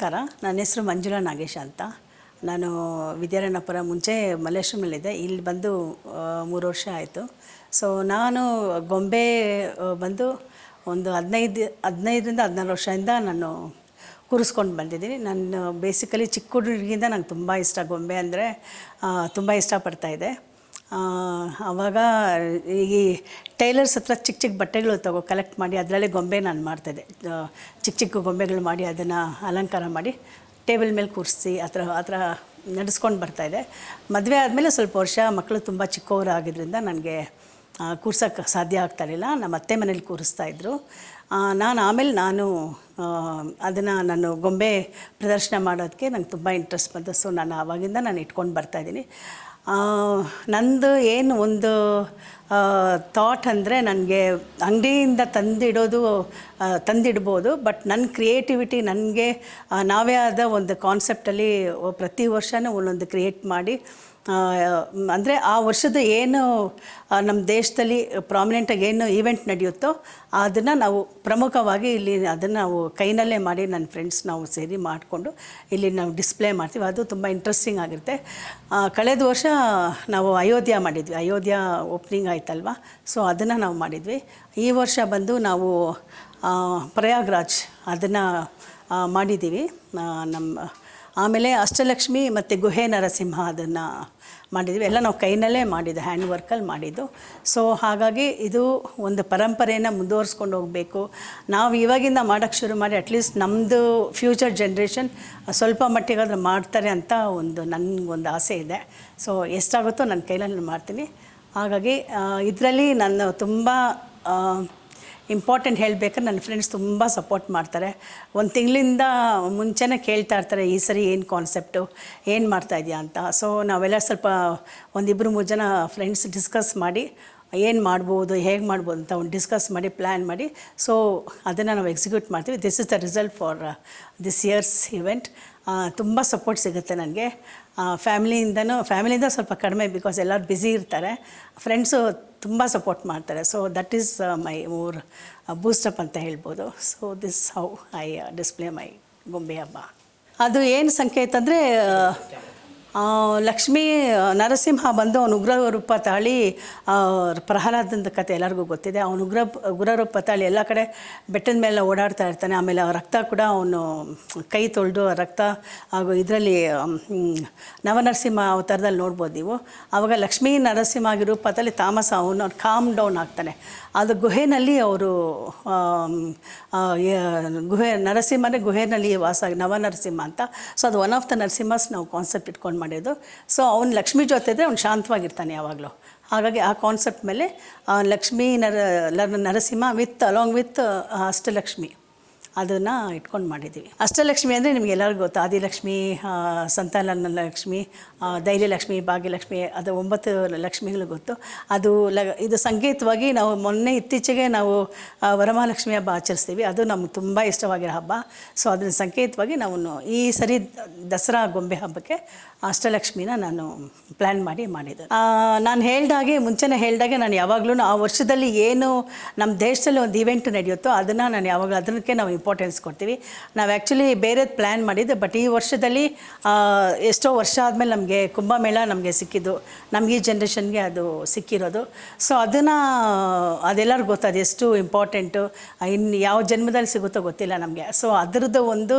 ನಮಸ್ಕಾರ. ನನ್ನ ಹೆಸರು ಮಂಜುಳಾ ನಾಗೇಶ ಅಂತ. ನಾನು ವಿದ್ಯಾರಣ್ಯಪುರ ಮುಂಚೆ ಮಲ್ಲೇಶ್ವರಮಲ್ಲಿದ್ದೆ. ಇಲ್ಲಿ ಬಂದು 3 ವರ್ಷ ಆಯಿತು. ಸೊ ನಾನು ಗೊಂಬೆ ಬಂದು ಒಂದು 15ರಿಂದ 16 ವರ್ಷದಿಂದ ನಾನು ಕೂರಿಸ್ಕೊಂಡು ಬಂದಿದ್ದೀನಿ. ನಾನು ಬೇಸಿಕಲಿ ಚಿಕ್ಕ ಹುಡುಗರಿಂದ ನಂಗೆ ತುಂಬ ಇಷ್ಟ, ಗೊಂಬೆ ಅಂದರೆ ತುಂಬ ಇಷ್ಟಪಡ್ತಾಯಿದ್ದೆ. ಆವಾಗ ಈ ಟೈಲರ್ಸ್ ಹತ್ರ ಚಿಕ್ಕ ಚಿಕ್ಕ ಬಟ್ಟೆಗಳು ಕಲೆಕ್ಟ್ ಮಾಡಿ ಅದರಲ್ಲೇ ಗೊಂಬೆ ನಾನು ಮಾಡ್ತಾಯಿದ್ದೆ. ಚಿಕ್ಕ ಚಿಕ್ಕ ಗೊಂಬೆಗಳು ಮಾಡಿ ಅದನ್ನು ಅಲಂಕಾರ ಮಾಡಿ ಟೇಬಲ್ ಮೇಲೆ ಕೂರಿಸಿ ಆ ಥರ ನಡೆಸ್ಕೊಂಡು ಬರ್ತಾಯಿದ್ದೆ. ಮದುವೆ ಆದಮೇಲೆ ಸ್ವಲ್ಪ ವರ್ಷ ಮಕ್ಕಳು ತುಂಬ ಚಿಕ್ಕವರು ಆಗಿದ್ದರಿಂದ ನನಗೆ ಕೂರ್ಸೋಕ್ಕೆ ಸಾಧ್ಯ ಆಗ್ತಾಯಿರಲಿಲ್ಲ. ನಮ್ಮ ಅತ್ತೆ ಮನೇಲಿ ಕೂರಿಸ್ತಾಯಿದ್ರು. ನಾನು ಅದನ್ನು ನಾನು ಗೊಂಬೆ ಪ್ರದರ್ಶನ ಮಾಡೋದಕ್ಕೆ ನಂಗೆ ತುಂಬ ಇಂಟ್ರೆಸ್ಟ್ ಬಂತು. ಸೊ ನಾನು ಆವಾಗಿಂದ ನಾನು ಇಟ್ಕೊಂಡು ಬರ್ತಾಯಿದ್ದೀನಿ. ನಂದು ಏನು ಒಂದು ಥಾಟ್ ಅಂದರೆ, ನನಗೆ ಅಂಗಡಿಯಿಂದ ತಂದಿಡ್ಬೋದು, ಬಟ್ ನನ್ನ ಕ್ರಿಯೇಟಿವಿಟಿ ನನಗೆ ನಾವೇ ಆದ ಒಂದು ಕಾನ್ಸೆಪ್ಟಲ್ಲಿ ಪ್ರತಿ ವರ್ಷವೂ ಒಂದೊಂದು ಕ್ರಿಯೇಟ್ ಮಾಡಿ, ಅಂದರೆ ಆ ವರ್ಷದ ಏನು ನಮ್ಮ ದೇಶದಲ್ಲಿ ಪ್ರಾಮಿನೆಂಟಾಗಿ ಏನು ಈವೆಂಟ್ ನಡೆಯುತ್ತೋ ಅದನ್ನು ನಾವು ಪ್ರಮುಖವಾಗಿ ಇಲ್ಲಿ ಅದನ್ನು ನಾವು ಕೈನಲ್ಲೇ ಮಾಡಿ ನನ್ನ ಫ್ರೆಂಡ್ಸ್ ನಾವು ಸೇರಿ ಮಾಡಿಕೊಂಡು ಇಲ್ಲಿ ನಾವು ಡಿಸ್ಪ್ಲೇ ಮಾಡ್ತೀವಿ. ಅದು ತುಂಬ ಇಂಟ್ರೆಸ್ಟಿಂಗ್ ಆಗಿರುತ್ತೆ. ಕಳೆದ ವರ್ಷ ನಾವು ಅಯೋಧ್ಯ ಮಾಡಿದ್ವಿ. ಅಯೋಧ್ಯ ಓಪನಿಂಗ್ ಆಯ್ತಲ್ವ, ಸೊ ಅದನ್ನು ನಾವು ಮಾಡಿದ್ವಿ. ಈ ವರ್ಷ ಬಂದು ನಾವು ಪ್ರಯಾಗ್ರಾಜ್ ಅದನ್ನು ಮಾಡಿದ್ದೀವಿ. ಆಮೇಲೆ ಅಷ್ಟಲಕ್ಷ್ಮಿ ಮತ್ತು ಗುಹೆ ನರಸಿಂಹ ಅದನ್ನು ಮಾಡಿದ್ವಿ. ಎಲ್ಲ ನಾವು ಕೈನಲ್ಲೇ ಮಾಡಿದ್ದು, ಹ್ಯಾಂಡ್ ವರ್ಕಲ್ಲಿ ಮಾಡಿದ್ದು. ಸೊ ಹಾಗಾಗಿ ಇದು ಒಂದು ಪರಂಪರೆಯನ್ನು ಮುಂದುವರಿಸ್ಕೊಂಡು ಹೋಗಬೇಕು. ನಾವು ಇವಾಗಿಂದ ಮಾಡೋಕ್ಕೆ ಶುರು ಮಾಡಿ ಅಟ್ಲೀಸ್ಟ್ ನಮ್ಮದು ಫ್ಯೂಚರ್ ಜನ್ರೇಷನ್ ಸ್ವಲ್ಪ ಮಟ್ಟಿಗಾದರೂ ಮಾಡ್ತಾರೆ ಅಂತ ನನಗೊಂದು ಆಸೆ ಇದೆ. ಸೊ ಎಷ್ಟಾಗುತ್ತೋ ನನ್ನ ಕೈಯಲ್ಲಿ ಮಾಡ್ತೀನಿ. ಹಾಗಾಗಿ ಇದರಲ್ಲಿ ನಾನು ತುಂಬ ಇಂಪಾರ್ಟೆಂಟ್ ಹೇಳಬೇಕಾದ್ರೆ ನನ್ನ ಫ್ರೆಂಡ್ಸ್ ತುಂಬ ಸಪೋರ್ಟ್ ಮಾಡ್ತಾರೆ. ಒಂದು ತಿಂಗಳಿಂದ ಮುಂಚೆನೇ ಕೇಳ್ತಾ ಇರ್ತಾರೆ, ಈ ಸರಿ ಏನು ಕಾನ್ಸೆಪ್ಟು, ಏನು ಮಾಡ್ತಾಯಿದ್ಯಾ ಅಂತ. ಸೊ ನಾವೆಲ್ಲ ಸ್ವಲ್ಪ 1-2-3 ಜನ ಫ್ರೆಂಡ್ಸ್ ಡಿಸ್ಕಸ್ ಮಾಡಿ ಏನು ಮಾಡ್ಬೋದು, ಹೇಗೆ ಮಾಡ್ಬೋದು ಅಂತ ಡಿಸ್ಕಸ್ ಮಾಡಿ ಪ್ಲ್ಯಾನ್ ಮಾಡಿ, ಸೊ ಅದನ್ನು ನಾವು ಎಕ್ಸಿಕ್ಯೂಟ್ ಮಾಡ್ತೀವಿ. This is the result for this years event. ತುಂಬ ಸಪೋರ್ಟ್ ಸಿಗುತ್ತೆ ನನಗೆ ಫ್ಯಾಮಿಲಿಯಿಂದ ಸ್ವಲ್ಪ ಕಡಿಮೆ, ಬಿಕಾಸ್ ಎಲ್ಲರೂ ಬ್ಯುಸಿ ಇರ್ತಾರೆ. ಫ್ರೆಂಡ್ಸು ತುಂಬ ಸಪೋರ್ಟ್ ಮಾಡ್ತಾರೆ. So that is my more boost up ಅಂತ ಹೇಳ್ಬೋದು. So this how I display my Gombe Habba. ಅದು ಏನು ಸಂಕೇತ ಅಂದರೆ, ಲಕ್ಷ್ಮೀ ನರಸಿಂಹ ಬಂದು ಅವನು ಉಗ್ರ ರೂಪ ತಾಳಿ, ಪ್ರಹ್ಲಾದನ ಕಥೆ ಎಲ್ಲರಿಗೂ ಗೊತ್ತಿದೆ. ಅವನು ಉಗ್ರ ರೂಪ ತಾಳಿ ಎಲ್ಲ ಕಡೆ ಬೆಟ್ಟದ ಮೇಲೆ ಓಡಾಡ್ತಾ ಇರ್ತಾನೆ. ಆಮೇಲೆ ರಕ್ತ ಕೂಡ ಅವನು ಕೈ ತೊಳೆದು ರಕ್ತ ಹಾಗೂ ಇದರಲ್ಲಿ ನವನರಸಿಂಹ ಅವತಾರದಲ್ಲಿ ನೋಡ್ಬೋದು ನೀವು. ಆವಾಗ ಲಕ್ಷ್ಮೀ ನರಸಿಂಹ ಆಗಿ ರೂಪದಲ್ಲಿ ತಾಮಸ ಅವನು ಕಾಮ್ ಡೌನ್ ಆಗ್ತಾನೆ. ಅದು ಗುಹೆಯಲ್ಲಿ ಅವರು ನರಸಿಂಹನೇ ಗುಹೆಯಲ್ಲಿ ವಾಸ, ನವನರಸಿಂಹ ಅಂತ. ಸೊ ಅದು ಒನ್ ಆಫ್ ದ ನರಸಿಂಹಸ್ ನಾವು ಕಾನ್ಸೆಪ್ಟ್ ಇಟ್ಕೊಂಡು ಮಾಡಿದ್ದು. ಸೊ ಅವ್ನು ಲಕ್ಷ್ಮೀ ಜೊತೆ ಇದ್ದರೆ ಅವ್ನು ಶಾಂತವಾಗಿರ್ತಾನೆ ಯಾವಾಗಲೂ. ಹಾಗಾಗಿ ಆ ಕಾನ್ಸೆಪ್ಟ್ ಮೇಲೆ ಲಕ್ಷ್ಮೀ ನರಸಿಂಹ ಅಲಾಂಗ್ ವಿತ್ ಅಷ್ಟಲಕ್ಷ್ಮಿ ಅದನ್ನು ಇಟ್ಕೊಂಡು ಮಾಡಿದ್ದೀವಿ. ಅಷ್ಟಲಕ್ಷ್ಮಿ ಅಂದರೆ ನಿಮ್ಗೆ ಎಲ್ಲರಿಗೂ ಗೊತ್ತು. ಆದಿಲಕ್ಷ್ಮಿ, ಸಂತಾನ ಲಕ್ಷ್ಮಿ, ಧೈರ್ಯಲಕ್ಷ್ಮಿ, ಭಾಗ್ಯಲಕ್ಷ್ಮಿ, ಅದು 9 ಲಕ್ಷ್ಮಿಗಳು ಗೊತ್ತು. ಇದು ಸಂಕೇತವಾಗಿ ನಾವು ಇತ್ತೀಚೆಗೆ ನಾವು ವರಮಹಾಲಕ್ಷ್ಮಿ ಹಬ್ಬ ಆಚರಿಸ್ತೀವಿ. ಅದು ನಮ್ಗೆ ತುಂಬ ಇಷ್ಟವಾಗಿರೋ ಹಬ್ಬ. ಸೊ ಅದನ್ನು ಸಂಕೇತವಾಗಿ ನಾವು ಈ ಸರಿ ದಸರಾ ಗೊಂಬೆ ಹಬ್ಬಕ್ಕೆ ಅಷ್ಟಲಕ್ಷ್ಮಿನ ನಾನು ಪ್ಲ್ಯಾನ್ ಮಾಡಿದ್ದು. ನಾನು ಮುಂಚೆನೇ ಹೇಳ್ದಾಗೆ ನಾನು ಯಾವಾಗಲೂ ಆ ವರ್ಷದಲ್ಲಿ ಏನು ನಮ್ಮ ದೇಶದಲ್ಲಿ ಒಂದು ಇವೆಂಟ್ ನಡೆಯುತ್ತೋ ಅದನ್ನು ನಾನು ಯಾವಾಗಲೂ ಅದಕ್ಕೆ ನಾವು ಇಂಪಾರ್ಟೆನ್ಸ್ ಕೊಡ್ತೀವಿ. ನಾವು ಆ್ಯಕ್ಚುಲಿ ಬೇರೆದು ಪ್ಲ್ಯಾನ್ ಮಾಡಿದ್ದು, ಬಟ್ ಈ ವರ್ಷದಲ್ಲಿ ಎಷ್ಟೋ ವರ್ಷ ಆದಮೇಲೆ ನಮಗೆ ಕುಂಭಮೇಳ ನಮಗೆ ಸಿಕ್ಕಿದ್ದು, ನಮಗೆ ಈ ಜನ್ರೇಷನ್ಗೆ ಅದು ಸಿಕ್ಕಿರೋದು. ಸೊ ಅದೆಲ್ಲರಿಗೂ ಗೊತ್ತು, ಅದು ಎಷ್ಟು ಇಂಪಾರ್ಟೆಂಟು, ಇನ್ನು ಯಾವ ಜನ್ಮದಲ್ಲಿ ಸಿಗುತ್ತೋ ಗೊತ್ತಿಲ್ಲ ನಮಗೆ. ಸೊ ಅದರದ್ದು ಒಂದು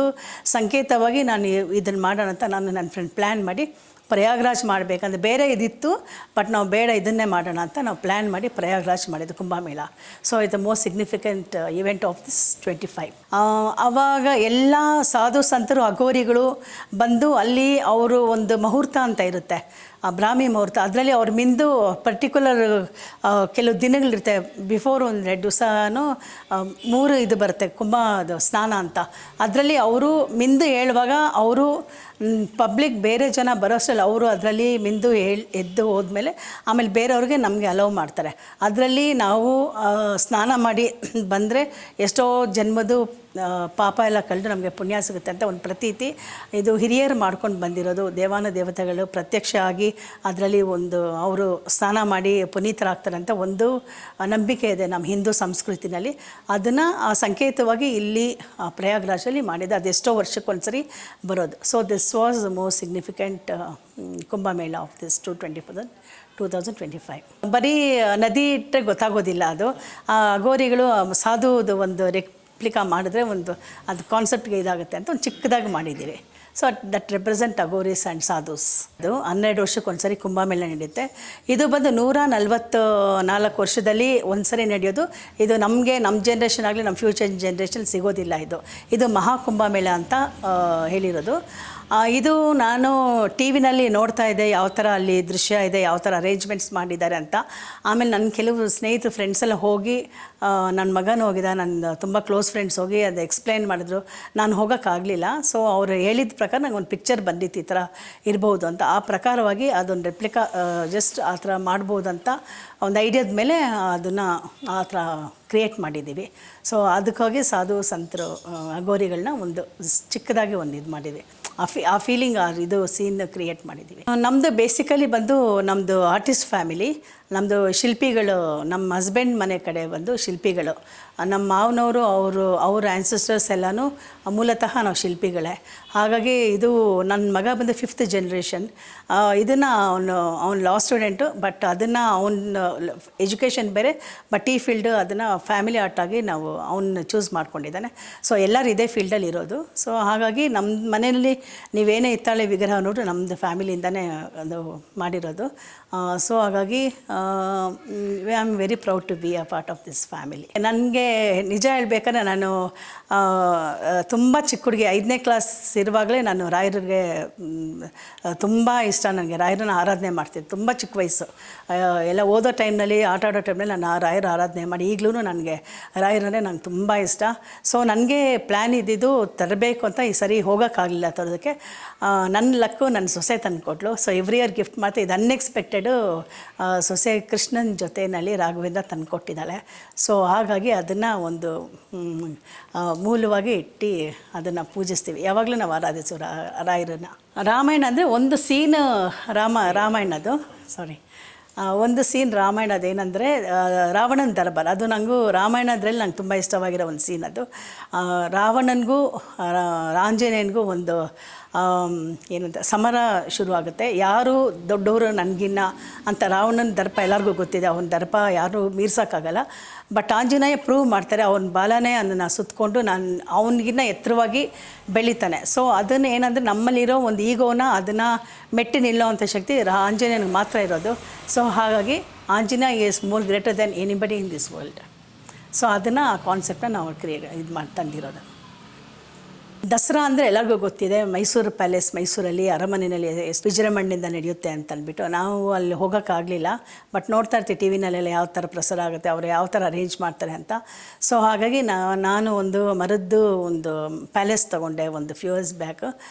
ಸಂಕೇತವಾಗಿ ನಾನು ಇದನ್ನು ಮಾಡೋಣ ಅಂತ ನನ್ನ ಫ್ರೆಂಡ್ ಪ್ಲ್ಯಾನ್ ಮಾಡಿ ಪ್ರಯಾಗ್ರಾಜ್ ಮಾಡಬೇಕಂದ್ರೆ ಬೇರೆ ಇದಿತ್ತು, ಬಟ್ ನಾವು ಬೇಡ ಇದನ್ನೇ ಮಾಡೋಣ ಅಂತ ನಾವು ಪ್ಲ್ಯಾನ್ ಮಾಡಿ ಪ್ರಯಾಗ್ರಾಜ್ ಮಾಡಿದ್ದು ಕುಂಭಮೇಳ. ಸೊ ಇದು most significant event of this 25. ಆವಾಗ ಎಲ್ಲ ಸಾಧು ಸಂತರು ಅಘೋರಿಗಳು ಬಂದು ಅಲ್ಲಿ ಅವರು ಒಂದು ಮುಹೂರ್ತ ಅಂತ ಇರುತ್ತೆ, ಬ್ರಾಹ್ಮಿ ಮುಹೂರ್ತ. ಅದರಲ್ಲಿ ಅವ್ರ ಮಿಂದು ಪರ್ಟಿಕ್ಯುಲರ್ ಕೆಲವು ದಿನಗಳಿರುತ್ತೆ. ಬಿಫೋರ್ ಒಂದು 2 ದಿವಸನೂ 3 ಇದು ಬರುತ್ತೆ ಅದು ಸ್ನಾನ ಅಂತ. ಅದರಲ್ಲಿ ಅವರು ಮಿಂದು ಹೇಳುವಾಗ ಅವರು ಪಬ್ಲಿಕ್ ಬೇರೆ ಜನ ಬರೋಷ್ಟರಲ್ಲಿ ಅವರು ಅದರಲ್ಲಿ ಮಿಂದು ಎದ್ದು ಹೋದ್ಮೇಲೆ ಆಮೇಲೆ ಬೇರೆಯವ್ರಿಗೆ ನಮಗೆ ಅಲೌ ಮಾಡ್ತಾರೆ. ಅದರಲ್ಲಿ ನಾವು ಸ್ನಾನ ಮಾಡಿ ಬಂದರೆ ಎಷ್ಟೋ ಜನ್ಮದ್ದು ಪಾಪ ಎಲ್ಲ ಕಳೆದು ನಮಗೆ ಪುಣ್ಯ ಸಿಗುತ್ತೆ ಅಂತ ಒಂದು ಪ್ರತೀತಿ. ಇದು ಹಿರಿಯರು ಮಾಡ್ಕೊಂಡು ಬಂದಿರೋದು. ದೇವಾನು ದೇವತೆಗಳು ಪ್ರತ್ಯಕ್ಷ ಆಗಿ ಅದರಲ್ಲಿ ಒಂದು ಅವರು ಸ್ನಾನ ಮಾಡಿ ಪುನೀತರಾಗ್ತಾರೆ ಅಂತ ಒಂದು ನಂಬಿಕೆ ಇದೆ ನಮ್ಮ ಹಿಂದೂ ಸಂಸ್ಕೃತಿನಲ್ಲಿ. ಅದನ್ನು ಆ ಸಂಕೇತವಾಗಿ ಇಲ್ಲಿ ಪ್ರಯಾಗ್ರಾಜಲ್ಲಿ ಮಾಡಿದೆ. ಅದೆಷ್ಟೋ ವರ್ಷಕ್ಕೊಂದ್ಸರಿ ಬರೋದು. So this was the most significant Kumbh Mela of this 2025. ಬರೀ ನದಿ ಇಟ್ಟರೆ ಗೊತ್ತಾಗೋದಿಲ್ಲ ಅದು. ಅಘೋರಿಗಳು ಸಾಧುದು ಒಂದು ರೆಪ್ಲಿಕಾ ಮಾಡಿದ್ರೆ ಒಂದು ಅದು ಕಾನ್ಸೆಪ್ಟ್ಗೆ ಇದಾಗುತ್ತೆ ಅಂತ ಒಂದು ಚಿಕ್ಕದಾಗಿ ಮಾಡಿದ್ದೀವಿ. So that represent aghoris and sadhus. ಅದು 12 ವರ್ಷಕ್ಕೊಂದ್ಸರಿ ಕುಂಭಮೇಳ ನಡೆಯುತ್ತೆ. ಇದು ಬಂದು 144 ವರ್ಷದಲ್ಲಿ ಒಂದ್ಸರಿ ನಡೆಯೋದು. ಇದು ನಮಗೆ ನಮ್ಮ ಜನ್ರೇಷನ್ ಆಗಲಿ ನಮ್ಮ ಫ್ಯೂಚರ್ ಜನ್ರೇಷನ್ ಸಿಗೋದಿಲ್ಲ. ಇದು ಮಹಾಕುಂಭಮೇಳ ಅಂತ ಹೇಳಿರೋದು. ಇದು ನಾನು ಟಿ ವಿನಲ್ಲಿ ನೋಡ್ತಾ ಇದ್ದೆ ಯಾವ ಥರ ಅಲ್ಲಿ ದೃಶ್ಯ ಇದೆ, ಯಾವ ಥರ ಅರೇಂಜ್ಮೆಂಟ್ಸ್ ಮಾಡಿದ್ದಾರೆ ಅಂತ. ಆಮೇಲೆ ನನ್ನ ಕೆಲವು ಸ್ನೇಹಿತರು ಫ್ರೆಂಡ್ಸ್ ಎಲ್ಲ ಹೋಗಿ, ನನ್ನ ಮಗನೂ ಹೋಗಿದ್ದ, ನನ್ನ ತುಂಬ ಕ್ಲೋಸ್ ಫ್ರೆಂಡ್ಸ್ ಹೋಗಿ ಅದು ಎಕ್ಸ್ಪ್ಲೈನ್ ಮಾಡಿದ್ರು. ನಾನು ಹೋಗೋಕ್ಕಾಗಲಿಲ್ಲ. ಸೊ ಅವ್ರು ಹೇಳಿದ ಪ್ರಕಾರ ನಂಗೆ ಒಂದು ಪಿಕ್ಚರ್ ಬಂದಿತ್ತು ಈ ಥರ ಇರ್ಬೋದು ಅಂತ. ಆ ಪ್ರಕಾರವಾಗಿ ಅದೊಂದು ರೆಪ್ಲಿಕಾ ಜಸ್ಟ್ ಆ ಥರ ಮಾಡ್ಬೋದು ಅಂತ ಒಂದು ಐಡಿಯಾದ ಮೇಲೆ ಅದನ್ನು ಆ ಥರ ಕ್ರಿಯೇಟ್ ಮಾಡಿದ್ದೀವಿ. ಸೊ ಅದಕ್ಕಾಗಿ ಸಾಧು ಸಂತರು ಅಘೋರಿಗಳನ್ನ ಒಂದು ಚಿಕ್ಕದಾಗಿ ಒಂದು ಇದು ಮಾಡಿದ್ವಿ. ಆ ಫೀಲಿಂಗ್ ಇದು ಸೀನ್ ಕ್ರಿಯೇಟ್ ಮಾಡಿದ್ದೀವಿ. ನಮ್ಮದು ಬೇಸಿಕಲಿ ಬಂದು ನಮ್ಮದು ಆರ್ಟಿಸ್ಟ್ ಫ್ಯಾಮಿಲಿ. ನಮ್ಮದು ಶಿಲ್ಪಿಗಳು, ನಮ್ಮ ಹಸ್ಬೆಂಡ್ ಮನೆ ಕಡೆ ಬಂದು ಶಿಲ್ಪಿಗಳು. ನಮ್ಮ ಮಾವನವರು ಅವ್ರ ಆ್ಯನ್ಸೆಸ್ಟರ್ಸ್ ಎಲ್ಲನೂ ಮೂಲತಃ ನಾವು ಶಿಲ್ಪಿಗಳೇ. ಹಾಗಾಗಿ ಇದು ನನ್ನ ಮಗ ಬಂದು 5th ಜನರೇಷನ್. ಇದನ್ನು ಅವನು ಲಾ ಸ್ಟೂಡೆಂಟು. ಬಟ್ ಅದನ್ನು ಅವನ ಎಜುಕೇಷನ್ ಬೇರೆ, ಬಟ್ ಈ ಫೀಲ್ಡು ಅದನ್ನು ಫ್ಯಾಮಿಲಿ ಆರ್ಟಾಗಿ ನಾವು ಅವನ್ನ ಚೂಸ್ ಮಾಡ್ಕೊಂಡಿದ್ದಾನೆ. ಸೊ ಎಲ್ಲರೂ ಇದೇ ಫೀಲ್ಡಲ್ಲಿ ಇರೋದು. ಸೊ ಹಾಗಾಗಿ ನಮ್ಮ ಮನೆಯಲ್ಲಿ ನೀವೇನೇ ಹಿತ್ತಾಳೆ ವಿಗ್ರಹ ನೋಡ್ರು ನಮ್ಮದು ಫ್ಯಾಮಿಲಿಯಿಂದನೇ ಅದು ಮಾಡಿರೋದು. ಸೊ ಹಾಗಾಗಿ I am very proud to be a part of this family. ನನಗೆ ನಿಜ ಹೇಳ್ಬೇಕಾದ್ರೆ ನಾನು ತುಂಬ ಚಿಕ್ಕ ಹುಡುಗಿ 5ನೇ ಕ್ಲಾಸ್ ಇರುವಾಗಲೇ ನಾನು ರಾಯರಿಗೆ ತುಂಬ ಇಷ್ಟ. ನನಗೆ ರಾಯರನ್ನ ಆರಾಧನೆ ಮಾಡ್ತಿದ್ದೆ ತುಂಬ ಚಿಕ್ಕ ವಯಸ್ಸು. ಎಲ್ಲ ಓದೋ ಟೈಮ್ನಲ್ಲಿ, ಆಟ ಆಡೋ ಟೈಮ್ನಲ್ಲಿ ನಾನು ರಾಯರ ಆರಾಧನೆ ಮಾಡಿ ಈಗಲೂ ನನಗೆ ರಾಯರನ್ನೇ ನಂಗೆ ತುಂಬ ಇಷ್ಟ. ಸೊ ನನಗೆ ಪ್ಲ್ಯಾನ್ ಇದ್ದಿದ್ದು ತರಬೇಕು ಅಂತ. ಈ ಸರಿ ಹೋಗೋಕ್ಕಾಗಲಿಲ್ಲ ತರೋದಕ್ಕೆ. ನನ್ನ ಲಕ್ಕು ನನ್ನ ಸೊಸೆ ತಂದುಕೊಟ್ಲು. ಸೊ ಎವ್ರಿ ಇಯರ್ ಗಿಫ್ಟ್ ಮಾಡ್ತಾ ಇದು ಅನ್ಎಕ್ಸ್ಪೆಕ್ಟೆಡು ಸೊಸೆ ಕೃಷ್ಣನ ಜೊತೆಯಲ್ಲಿ ರಾಘವೇಂದ್ರ ತಂದುಕೊಟ್ಟಿದ್ದಾಳೆ. ಸೊ ಹಾಗಾಗಿ ಅದನ್ನು ಒಂದು ಮೂಲವಾಗಿ ಇಟ್ಟು ಅದನ್ನು ಪೂಜಿಸ್ತೀವಿ. ಯಾವಾಗಲೂ ನಾವು ಆರಾಧಿಸೋ ರಾಯರನ್ನು. ರಾಮಾಯಣ ಅಂದರೆ ಒಂದು ಸೀನ್ ರಾಮಾಯಣದ್ದು ಒಂದು ಸೀನ್ ರಾಮಾಯಣದ ಏನಂದರೆ ರಾವಣನ ದರ್ಬಾರ್. ಅದು ನನಗೂ ರಾಮಾಯಣದ್ರಲ್ಲಿ ನಂಗೆ ತುಂಬ ಇಷ್ಟವಾಗಿರೋ ಒಂದು ಸೀನ್ ಅದು. ರಾವಣನಿಗೂ ಆಂಜನೇಯನಿಗೂ ಒಂದು ಏನಂತ ಸಮರ ಶುರುವಾಗುತ್ತೆ. ಯಾರು ದೊಡ್ಡವರು ನನಗಿನ್ನ ಅಂತ ರಾವಣನ ದರ್ಪ ಎಲ್ಲರಿಗೂ ಗೊತ್ತಿದೆ. ಅವನ ದರ್ಪ ಯಾರೂ ಮೀರ್ಸೋಕ್ಕಾಗಲ್ಲ. ಬಟ್ ಆಂಜನೇಯ ಪ್ರೂವ್ ಮಾಡ್ತಾರೆ. ಅವನ ಬಾಲನೇ ಅದನ್ನು ಸುತ್ತಕೊಂಡು ಅವನಿಗಿನ್ನ ಎತ್ತರವಾಗಿ ಬೆಳೀತಾನೆ. ಸೊ ಅದನ್ನು ಏನಂದರೆ ನಮ್ಮಲ್ಲಿರೋ ಒಂದು ಈಗೋನ ಅದನ್ನು ಮೆಟ್ಟಿ ನಿಲ್ಲೋ ಅಂಥ ಶಕ್ತಿ ಆಂಜನೇಯನಿಗೆ ಮಾತ್ರ ಇರೋದು. ಸೊ ಹಾಗಾಗಿ Anjaneya is more greater than anybody in this world. So ಅದನ್ನು ಆ ಕಾನ್ಸೆಪ್ಟನ್ನ ನಾವು ತಂದಿರೋದು. ದಸರಾ ಅಂದರೆ ಎಲ್ಲರಿಗೂ ಗೊತ್ತಿದೆ. ಮೈಸೂರು ಪ್ಯಾಲೇಸ್, ಮೈಸೂರಲ್ಲಿ ಅರಮನೆಯಲ್ಲಿ ವಿಜೃಂಭಣೆಯಿಂದ ನಡೆಯುತ್ತೆ ಅಂತ ಅಂದ್ಬಿಟ್ಟು ನಾವು ಅಲ್ಲಿ ಹೋಗೋಕ್ಕಾಗಲಿಲ್ಲ. ಬಟ್ ನೋಡ್ತಾ ಇರ್ತೀವಿ ಟಿ ವಿನಲ್ಲೆಲ್ಲ ಯಾವ ಥರ ಪ್ರಸಾರ ಆಗುತ್ತೆ, ಅವರು ಯಾವ ಥರ ಅರೇಂಜ್ ಮಾಡ್ತಾರೆ ಅಂತ. ಸೊ ಹಾಗಾಗಿ ನಾನು ಒಂದು ಮರದ್ದು ಒಂದು ಪ್ಯಾಲೇಸ್ ತೊಗೊಂಡೆ ಒಂದು ಫ್ಯೂ ಇಯರ್ಸ್ ಬ್ಯಾಕ್.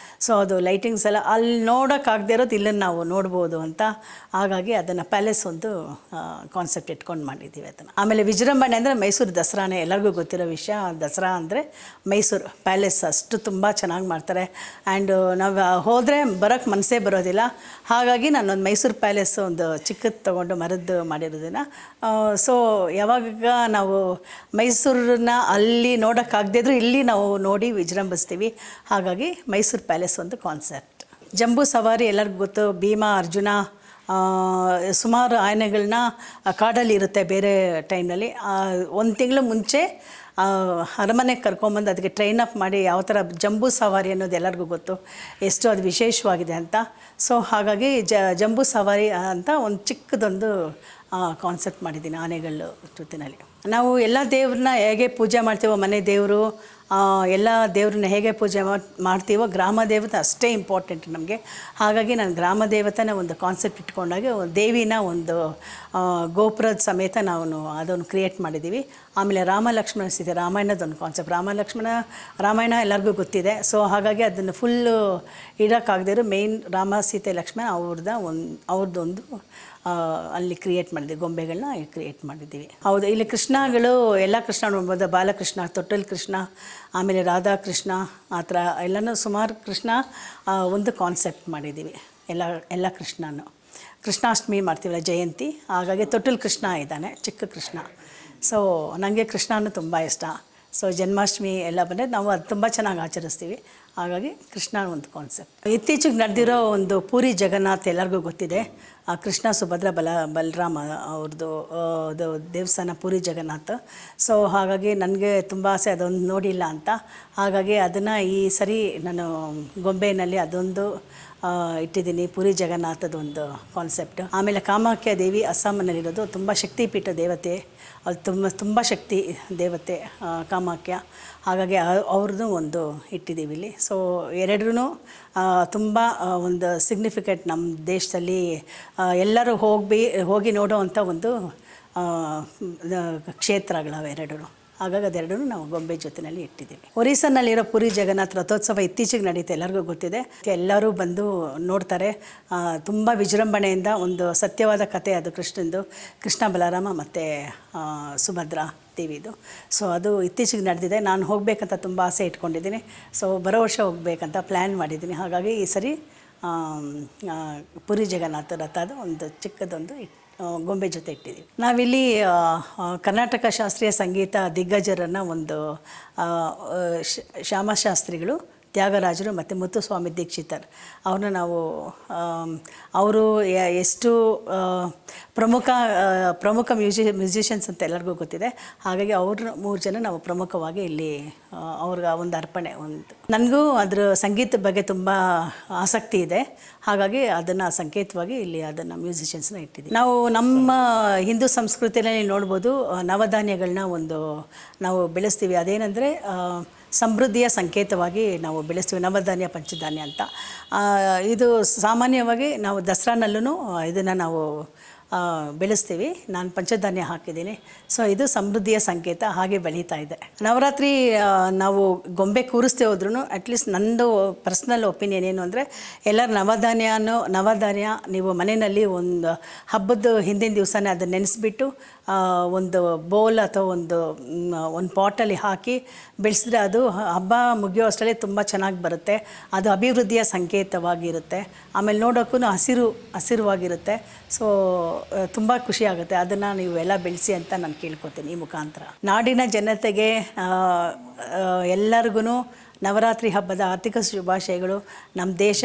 ಸೊ ಅದು ಲೈಟಿಂಗ್ಸ್ ಎಲ್ಲ ಅಲ್ಲಿ ನೋಡೋಕ್ಕಾಗದೇ ಇರೋದು ಇಲ್ಲನ್ನು ನಾವು ನೋಡ್ಬೋದು ಅಂತ. ಹಾಗಾಗಿ ಅದನ್ನು ಪ್ಯಾಲೇಸ್ ಒಂದು ಕಾನ್ಸೆಪ್ಟ್ ಇಟ್ಕೊಂಡು ಮಾಡಿದ್ದೀವಿ ಅದನ್ನು. ಆಮೇಲೆ ವಿಜೃಂಭಣೆ ಅಂದರೆ ಮೈಸೂರು ದಸರಾನೇ ಎಲ್ಲರಿಗೂ ಗೊತ್ತಿರೋ ವಿಷಯ. ದಸರಾ ಅಂದರೆ ಮೈಸೂರು ಪ್ಯಾಲೇಸ್ ಅಷ್ಟು ತುಂಬ ಚೆನ್ನಾಗಿ ಮಾಡ್ತಾರೆ. ಆ್ಯಂಡ್ ನಾವು ಹೋದರೆ ಬರೋಕ್ಕೆ ಮನಸ್ಸೇ ಬರೋದಿಲ್ಲ. ಹಾಗಾಗಿ ನಾನೊಂದು ಮೈಸೂರು ಪ್ಯಾಲೇಸ್ ಒಂದು ಚಿಕ್ಕದು ತೊಗೊಂಡು ಮರದ್ದು ಮಾಡಿರೋದನ್ನು. ಸೊ ಯಾವಾಗ ನಾವು ಮೈಸೂರನ್ನ ಅಲ್ಲಿ ನೋಡೋಕ್ಕಾಗದೇ ಇದ್ರೂ ಇಲ್ಲಿ ನಾವು ನೋಡಿ ವಿಜೃಂಭಿಸ್ತೀವಿ. ಹಾಗಾಗಿ ಮೈಸೂರು ಪ್ಯಾಲೇಸ್ ಒಂದು ಕಾನ್ಸೆಪ್ಟ್. ಜಂಬೂ ಸವಾರಿ ಎಲ್ಲರಿಗೂ ಗೊತ್ತು. ಭೀಮ, ಅರ್ಜುನ, ಸುಮಾರು ಆನೆಗಳನ್ನ ಕಾಡಲ್ಲಿ ಇರುತ್ತೆ ಬೇರೆ ಟೈಮ್ನಲ್ಲಿ. 1 ತಿಂಗಳು ಮುಂಚೆ ಅರಮನೆಗೆ ಕರ್ಕೊಂಬಂದು ಅದಕ್ಕೆ ಟ್ರೈನ್ ಅಪ್ ಮಾಡಿ ಯಾವ ಥರ ಜಂಬೂ ಸವಾರಿ ಅನ್ನೋದು ಎಲ್ಲರಿಗೂ ಗೊತ್ತು, ಎಷ್ಟು ಅದು ವಿಶೇಷವಾಗಿದೆ ಅಂತ. ಸೊ ಹಾಗಾಗಿ ಜಂಬೂ ಸವಾರಿ ಅಂತ ಒಂದು ಚಿಕ್ಕದೊಂದು ಕಾನ್ಸೆಪ್ಟ್ ಮಾಡಿದ್ದೀನಿ ಆನೆಗಳ ಜೊತೆಯಲ್ಲಿ. ನಾವು ಎಲ್ಲ ದೇವ್ರನ್ನ ಹೇಗೆ ಪೂಜೆ ಮಾಡ್ತೀವೋ, ಮನೆ ದೇವರು ಎಲ್ಲ ದೇವ್ರನ್ನ ಹೇಗೆ ಪೂಜೆ ಮಾಡ್ತೀವೋ, ಗ್ರಾಮ ದೇವತೆ ಅಷ್ಟೇ ಇಂಪಾರ್ಟೆಂಟ್ ನಮಗೆ. ಹಾಗಾಗಿ ನಾನು ಗ್ರಾಮ ದೇವತೆನ ಒಂದು ಕಾನ್ಸೆಪ್ಟ್ ಇಟ್ಕೊಂಡಾಗ ದೇವಿನ ಒಂದು ಗೋಪುರದ ಸಮೇತ ನಾವು ಅದನ್ನು ಕ್ರಿಯೇಟ್ ಮಾಡಿದ್ದೀವಿ. ಆಮೇಲೆ ರಾಮ ಲಕ್ಷ್ಮಣ ಸೀತೆ, ರಾಮಾಯಣದೊಂದು ಕಾನ್ಸೆಪ್ಟ್. ರಾಮಾಯಣ ಎಲ್ಲರಿಗೂ ಗೊತ್ತಿದೆ. ಸೊ ಹಾಗಾಗಿ ಅದನ್ನು ಫುಲ್ಲು ಇಡೋಕ್ಕಾಗದೇ ಇರೋ ಮೇಯ್ನ್ ರಾಮ ಸೀತೆ ಲಕ್ಷ್ಮಣ ಅವ್ರದ್ದೊಂದು ಅಲ್ಲಿ ಕ್ರಿಯೇಟ್ ಮಾಡಿದ್ವಿ, ಗೊಂಬೆಗಳನ್ನ ಕ್ರಿಯೇಟ್ ಮಾಡಿದ್ದೀವಿ. ಹೌದು, ಇಲ್ಲಿ ಕೃಷ್ಣಗಳು ಎಲ್ಲ ಕೃಷ್ಣ ನೋಡ್ಬೋದು. ಬಾಲಕೃಷ್ಣ, ತೊಟ್ಟಲ್ ಕೃಷ್ಣ, ಆಮೇಲೆ ರಾಧಾಕೃಷ್ಣ, ಆ ಥರ ಎಲ್ಲನೂ ಸುಮಾರು ಕೃಷ್ಣ ಒಂದು ಕಾನ್ಸೆಪ್ಟ್ ಮಾಡಿದ್ದೀವಿ. ಎಲ್ಲ ಕೃಷ್ಣನೂ ಕೃಷ್ಣಾಷ್ಟಮಿ ಮಾಡ್ತೀವಲ್ಲ, ಜಯಂತಿ, ಹಾಗಾಗಿ ತೊಟ್ಟಲ್ ಕೃಷ್ಣ ಇದ್ದಾನೆ, ಚಿಕ್ಕ ಕೃಷ್ಣ. ಸೊ ನನಗೆ ಕೃಷ್ಣನೂ ತುಂಬ ಇಷ್ಟ. ಸೊ ಜನ್ಮಾಷ್ಟಮಿ ಎಲ್ಲ ಬಂದರೆ ನಾವು ಅದು ತುಂಬ ಚೆನ್ನಾಗಿ ಆಚರಿಸ್ತೀವಿ. ಹಾಗಾಗಿ ಕೃಷ್ಣ ಒಂದು ಕಾನ್ಸೆಪ್ಟ್. ಇತ್ತೀಚೆಗೆ ನಡೆದಿರೋ ಒಂದು ಪೂರಿ ಜಗನ್ನಾಥ್ ಎಲ್ಲರಿಗೂ ಗೊತ್ತಿದೆ. ಕೃಷ್ಣ ಸುಭದ್ರ ಬಲರಾಮ ಅವ್ರದ್ದು ಅದು ದೇವಸ್ಥಾನ ಪೂರಿ ಜಗನ್ನಾಥ್. ಸೊ ಹಾಗಾಗಿ ನನಗೆ ತುಂಬ ಆಸೆ ಅದೊಂದು ನೋಡಿಲ್ಲ ಅಂತ. ಹಾಗಾಗಿ ಅದನ್ನು ಈ ಸರಿ ನಾನು ಗೊಂಬೆಯಲ್ಲಿ ಅದೊಂದು ಇಟ್ಟಿದ್ದೀನಿ, ಪುರಿ ಜಗನ್ನಾಥದೊಂದು ಕಾನ್ಸೆಪ್ಟ್. ಆಮೇಲೆ ಕಾಮಾಖ್ಯ ದೇವಿ ಅಸ್ಸಾಂನಲ್ಲಿರೋದು, ತುಂಬ ಶಕ್ತಿಪೀಠ ದೇವತೆ, ಅದು ತುಂಬ ಶಕ್ತಿ ದೇವತೆ ಕಾಮಾಖ್ಯ. ಹಾಗಾಗಿ ಅವ್ರದ್ದು ಒಂದು ಇಟ್ಟಿದ್ದೀವಿ ಇಲ್ಲಿ. ಸೊ ಎರಡೂ ತುಂಬ ಒಂದು ಸಿಗ್ನಿಫಿಕೆಂಟ್ ನಮ್ಮ ದೇಶದಲ್ಲಿ. ಎಲ್ಲರೂ ಹೋಗಿ ನೋಡೋ ಅಂಥ ಒಂದು ಕ್ಷೇತ್ರಗಳವೆ ಎರಡೂ. ಹಾಗಾಗಿ ಅದೆರಡೂ ನಾವು ಗೊಂಬೆ ಜೊತೆಯಲ್ಲಿ ಇಟ್ಟಿದ್ದೀವಿ. ಒರಿಸ್ಸಾನಲ್ಲಿರೋ ಪುರಿ ಜಗನ್ನಾಥ ರಥೋತ್ಸವ ಇತ್ತೀಚೆಗೆ ನಡೀತೆ, ಎಲ್ಲರಿಗೂ ಗೊತ್ತಿದೆ. ಎಲ್ಲರೂ ಬಂದು ನೋಡ್ತಾರೆ. ತುಂಬ ವಿಜೃಂಭಣೆಯಿಂದ ಒಂದು ಸತ್ಯವಾದ ಕಥೆ ಅದು ಕೃಷ್ಣಂದು, ಕೃಷ್ಣ ಬಲರಾಮ ಮತ್ತು ಸುಭದ್ರಾ ದೇವಿದು. ಸೊ ಅದು ಇತ್ತೀಚೆಗೆ ನಡೆದಿದೆ. ನಾನು ಹೋಗಬೇಕಂತ ತುಂಬ ಆಸೆ ಇಟ್ಕೊಂಡಿದ್ದೀನಿ. ಸೊ ಬರೋ ವರ್ಷ ಹೋಗಬೇಕಂತ ಪ್ಲ್ಯಾನ್ ಮಾಡಿದ್ದೀನಿ. ಹಾಗಾಗಿ ಈ ಸರಿ ಪುರಿ ಜಗನ್ನಾಥ ರಥದ ಒಂದು ಚಿಕ್ಕದೊಂದು ಗೊಂಬೆ ಜೊತೆ ಇಟ್ಟಿದ್ದೀವಿ. ನಾವಿಲ್ಲಿ ಕರ್ನಾಟಕ ಶಾಸ್ತ್ರೀಯ ಸಂಗೀತ ದಿಗ್ಗಜರನ್ನು ಒಂದು ಶ್ಯಾಮಶಾಸ್ತ್ರಿಗಳು, ತ್ಯಾಗರಾಜರು ಮತ್ತು ಮುತ್ತುಸ್ವಾಮಿ ದೀಕ್ಷಿತರ್ ಅವ್ರನ್ನ ನಾವು ಅವರು ಎಷ್ಟು ಪ್ರಮುಖ ಮ್ಯೂಸಿಷಿಯನ್ಸ್ ಅಂತ ಎಲ್ಲರಿಗೂ ಗೊತ್ತಿದೆ. ಹಾಗಾಗಿ ಅವ್ರ 3 ಜನ ನಾವು ಪ್ರಮುಖವಾಗಿ ಇಲ್ಲಿ ಅವ್ರಿಗೆ ಒಂದು ಅರ್ಪಣೆ. ನನಗೂ ಅದರ ಸಂಗೀತದ ಬಗ್ಗೆ ತುಂಬ ಆಸಕ್ತಿ ಇದೆ. ಹಾಗಾಗಿ ಅದನ್ನು ಸಂಕೇತವಾಗಿ ಇಲ್ಲಿ ಅದನ್ನು ಮ್ಯೂಸಿಷಿಯನ್ಸ್ನ ಇಟ್ಟಿದ್ದೀವಿ. ನಾವು ನಮ್ಮ ಹಿಂದೂ ಸಂಸ್ಕೃತಿಯಲ್ಲಿ ನೋಡ್ಬೋದು, ನವಧಾನ್ಯಗಳನ್ನ ನಾವು ಬೆಳೆಸ್ತೀವಿ. ಅದೇನೆಂದರೆ ಸಮೃದ್ಧಿಯ ಸಂಕೇತವಾಗಿ ನಾವು ಬೆಳೆಸ್ತೀವಿ, ನವಧಾನ್ಯ ಪಂಚಧಾನ್ಯ ಅಂತ. ಇದು ಸಾಮಾನ್ಯವಾಗಿ ನಾವು ದಸರಾನಲ್ಲೂ ಇದನ್ನು ನಾವು ಬೆಳೆಸ್ತೀವಿ. ನಾನು ಪಂಚಧಾನ್ಯ ಹಾಕಿದ್ದೀನಿ. ಸೊ ಇದು ಸಮೃದ್ಧಿಯ ಸಂಕೇತ, ಹಾಗೆ ಬೆಳೀತಾ ಇದೆ. ನವರಾತ್ರಿ ನಾವು ಗೊಂಬೆ ಕೂರಿಸ್ತೇ ಹೋದ್ರೂ ಅಟ್ಲೀಸ್ಟ್ ನಂದು ಪರ್ಸ್ನಲ್ ಒಪಿನಿಯನ್ ಏನು ಅಂದರೆ, ಎಲ್ಲರೂ ನವಧಾನ್ಯ ನೀವು ಮನೆಯಲ್ಲಿ ಒಂದು ಹಬ್ಬದ ಹಿಂದಿನ ದಿವಸನೇ ಅದನ್ನು ನೆನೆಸ್ಬಿಟ್ಟು ಒಂದು ಬೌಲ್ ಅಥವಾ ಒಂದು ಪಾಟಲ್ಲಿ ಹಾಕಿ ಬೆಳೆಸಿದ್ರೆ ಅದು ಹಬ್ಬ ಮುಗಿಯೋ ಅಷ್ಟರಲ್ಲಿ ತುಂಬ ಚೆನ್ನಾಗಿ ಬರುತ್ತೆ. ಅದು ಅಭಿವೃದ್ಧಿಯ ಸಂಕೇತವಾಗಿರುತ್ತೆ. ಆಮೇಲೆ ನೋಡೋಕ್ಕೂ ಹಸಿರುವಾಗಿರುತ್ತೆ. ಸೊ ತುಂಬ ಖುಷಿಯಾಗುತ್ತೆ. ಅದನ್ನು ನೀವು ಎಲ್ಲ ಬೆಳೆಸಿ ಅಂತ ನಾನು ಕೇಳ್ಕೊತೀನಿ ಈ ಮುಖಾಂತರ. ನಾಡಿನ ಜನತೆಗೆ ಎಲ್ಲರಿಗೂ ನವರಾತ್ರಿ ಹಬ್ಬದ ಆರ್ಥಿಕ ಶುಭಾಶಯಗಳು. ನಮ್ಮ ದೇಶ,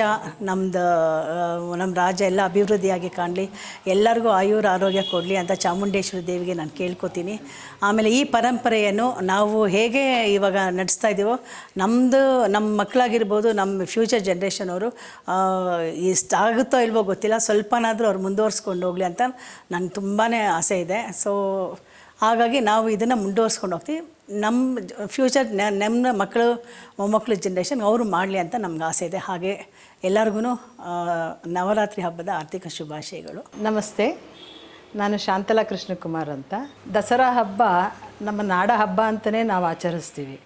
ನಮ್ಮ ರಾಜ್ಯ ಎಲ್ಲ ಅಭಿವೃದ್ಧಿಯಾಗಿ ಕಾಣಲಿ, ಎಲ್ಲರಿಗೂ ಆಯುರ ಆರೋಗ್ಯ ಕೊಡಲಿ ಅಂತ ಚಾಮುಂಡೇಶ್ವರಿ ದೇವಿಗೆ ನಾನು ಕೇಳ್ಕೊತೀನಿ. ಆಮೇಲೆ ಈ ಪರಂಪರೆಯನ್ನು ನಾವು ಹೇಗೆ ಇವಾಗ ನಡೆಸ್ತಾ ಇದ್ದೀವೋ, ನಮ್ಮ ಮಕ್ಕಳಾಗಿರ್ಬೋದು, ನಮ್ಮ ಫ್ಯೂಚರ್ ಜನ್ರೇಷನ್ ಅವರು ಇಷ್ಟಾಗುತ್ತೋ ಇಲ್ವೋ ಗೊತ್ತಿಲ್ಲ, ಸ್ವಲ್ಪನಾದರೂ ಅವ್ರು ಮುಂದುವರ್ಸ್ಕೊಂಡು ಹೋಗಲಿ ಅಂತ ನನಗೆ ತುಂಬಾ ಆಸೆ ಇದೆ. ಸೊ ಹಾಗಾಗಿ ನಾವು ಇದನ್ನು ಮುಂದುವರ್ಸ್ಕೊಂಡು ಹೋಗ್ತೀವಿ. ನಮ್ಮ ಫ್ಯೂಚರ್ ನಮ್ಮ ಮೊಮ್ಮಕ್ಕಳು ಜನ್ರೇಷನ್ ಅವರು ಮಾಡಲಿ ಅಂತ ನಮ್ಗೆ ಆಸೆ ಇದೆ. ಹಾಗೆ ಎಲ್ಲರಿಗೂ ನವರಾತ್ರಿ ಹಬ್ಬದ ಆರ್ಥಿಕ ಶುಭಾಶಯಗಳು. ನಮಸ್ತೆ, ನಾನು ಶಾಂತಲಾ ಕೃಷ್ಣಕುಮಾರ್ ಅಂತ. ದಸರಾ ಹಬ್ಬ ನಮ್ಮ ನಾಡ ಹಬ್ಬ ಅಂತಲೇ ನಾವು ಆಚರಿಸ್ತೀವಿ.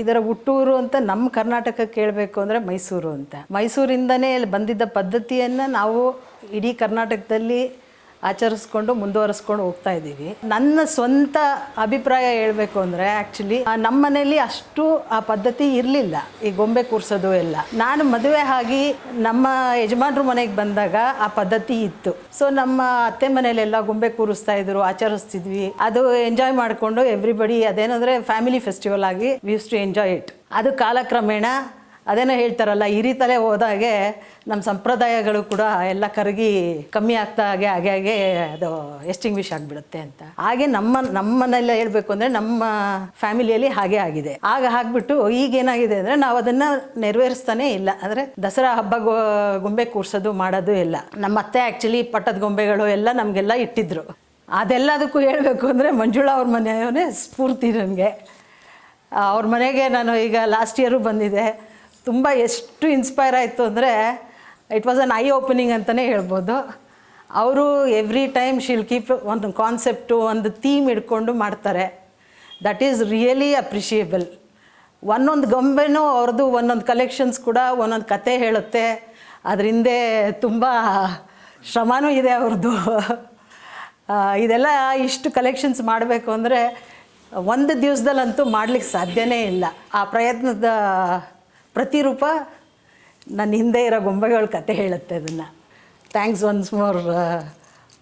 ಇದರ ಹುಟ್ಟೂರು ಅಂತ ನಮ್ಮ ಕರ್ನಾಟಕಕ್ಕೆ ಹೇಳಬೇಕು ಅಂದರೆ ಮೈಸೂರು ಅಂತ. ಮೈಸೂರಿಂದನೇ ಬಂದಿದ್ದ ಪದ್ಧತಿಯನ್ನು ನಾವು ಇಡೀ ಕರ್ನಾಟಕದಲ್ಲಿ ಆಚರಿಸ್ಕೊಂಡು ಮುಂದುವರಿಸ್ಕೊಂಡು ಹೋಗ್ತಾ ಇದ್ದೀವಿ. ನನ್ನ ಸ್ವಂತ ಅಭಿಪ್ರಾಯ ಹೇಳಬೇಕು ಅಂದರೆ, ಆ್ಯಕ್ಚುಲಿ ನಮ್ಮ ಮನೇಲಿ ಅಷ್ಟು ಆ ಪದ್ಧತಿ ಇರಲಿಲ್ಲ, ಈ ಗೊಂಬೆ ಕೂರಿಸೋದು ಎಲ್ಲ. ನಾನು ಮದುವೆ ಆಗಿ ನಮ್ಮ ಯಜಮಾನ್ರ ಮನೆಗೆ ಬಂದಾಗ ಆ ಪದ್ಧತಿ ಇತ್ತು. ಸೊ ನಮ್ಮ ಅತ್ತೆ ಮನೇಲೆಲ್ಲ ಗೊಂಬೆ ಕೂರಿಸ್ತಾ ಇದ್ರು, ಆಚರಿಸ್ತಿದ್ವಿ. ಅದು ಎಂಜಾಯ್ ಮಾಡಿಕೊಂಡು ಎವ್ರಿಬಡಿ, ಅದೇನಂದರೆ ಫ್ಯಾಮಿಲಿ ಫೆಸ್ಟಿವಲ್ ಆಗಿ we use to enjoy it. ಅದು ಕಾಲಕ್ರಮೇಣ ಅದೇನೋ ಹೇಳ್ತಾರಲ್ಲ, ಹಿರಿತಲೆ ಹೋದಾಗೆ ನಮ್ಮ ಸಂಪ್ರದಾಯಗಳು ಕೂಡ ಎಲ್ಲ ಕರಗಿ ಕಮ್ಮಿ ಆಗ್ತಾ ಹಾಗೆ ಅದು ಎಸ್ಟಿಂಗ್ವಿಷ್ ಆಗಿಬಿಡುತ್ತೆ ಅಂತ. ಹಾಗೆ ನಮ್ಮನೆಲ್ಲ ಹೇಳಬೇಕು ಅಂದರೆ ನಮ್ಮ ಫ್ಯಾಮಿಲಿಯಲ್ಲಿ ಹಾಗೆ ಆಗಿದೆ. ಆಗ ಆಗಿಬಿಟ್ಟು ಈಗೇನಾಗಿದೆ ಅಂದರೆ ನಾವು ಅದನ್ನು ನೆರವೇರಿಸ್ತಾನೆ ಇಲ್ಲ. ಅಂದರೆ ದಸರಾ ಹಬ್ಬ ಗೊಂಬೆ ಕೂರಿಸೋದು ಮಾಡೋದು ಇಲ್ಲ. ನಮ್ಮ ಅತ್ತೆ ಆ್ಯಕ್ಚುಲಿ ಪಟ್ಟದ ಗೊಂಬೆಗಳು ಎಲ್ಲ ನಮಗೆಲ್ಲ ಇಟ್ಟಿದ್ರು. ಅದೆಲ್ಲದಕ್ಕೂ ಹೇಳಬೇಕು ಅಂದರೆ ಮಂಜುಳಾ ಅವ್ರ ಮನೆಯವೇ ಸ್ಫೂರ್ತಿ ನನಗೆ. ಅವ್ರ ಮನೆಗೆ ನಾನು ಈಗ ಲಾಸ್ಟ್ ಇಯರು ಬಂದಿದ್ದೆ. ತುಂಬ ಎಷ್ಟು ಇನ್ಸ್ಪೈರ್ ಆಯಿತು ಅಂದರೆ, it was an I opening ಅಂತಲೇ ಹೇಳ್ಬೋದು. ಅವರು ಎವ್ರಿ ಟೈಮ್ ಶಿಲ್ ಕೀಪ್ ಒಂದು ಕಾನ್ಸೆಪ್ಟು, ಒಂದು ಥೀಮ್ ಇಟ್ಕೊಂಡು ಮಾಡ್ತಾರೆ. That is really appreciable. ಒಂದೊಂದು ಗೊಂಬೆನೂ ಅವ್ರದ್ದು ಒಂದೊಂದು ಕಲೆಕ್ಷನ್ಸ್ ಕೂಡ ಒಂದೊಂದು ಕತೆ ಹೇಳುತ್ತೆ. ಅದರಿಂದ ತುಂಬ ಶ್ರಮನೂ ಇದೆ ಅವ್ರದ್ದು. ಇದೆಲ್ಲ ಇಷ್ಟು ಕಲೆಕ್ಷನ್ಸ್ ಮಾಡಬೇಕು ಅಂದರೆ ಒಂದು ದಿವಸದಲ್ಲಂತೂ ಮಾಡಲಿಕ್ಕೆ ಸಾಧ್ಯನೇ ಇಲ್ಲ. ಆ ಪ್ರಯತ್ನದ ಪ್ರತಿರೂಪ ನನ್ನ ಹಿಂದೆ ಇರೋ ಗೊಂಬೆಗಳ ಕತೆ ಹೇಳುತ್ತೆ ಅದನ್ನು. ಥ್ಯಾಂಕ್ಸ್ ಒನ್ಸ್ ಮೋರ್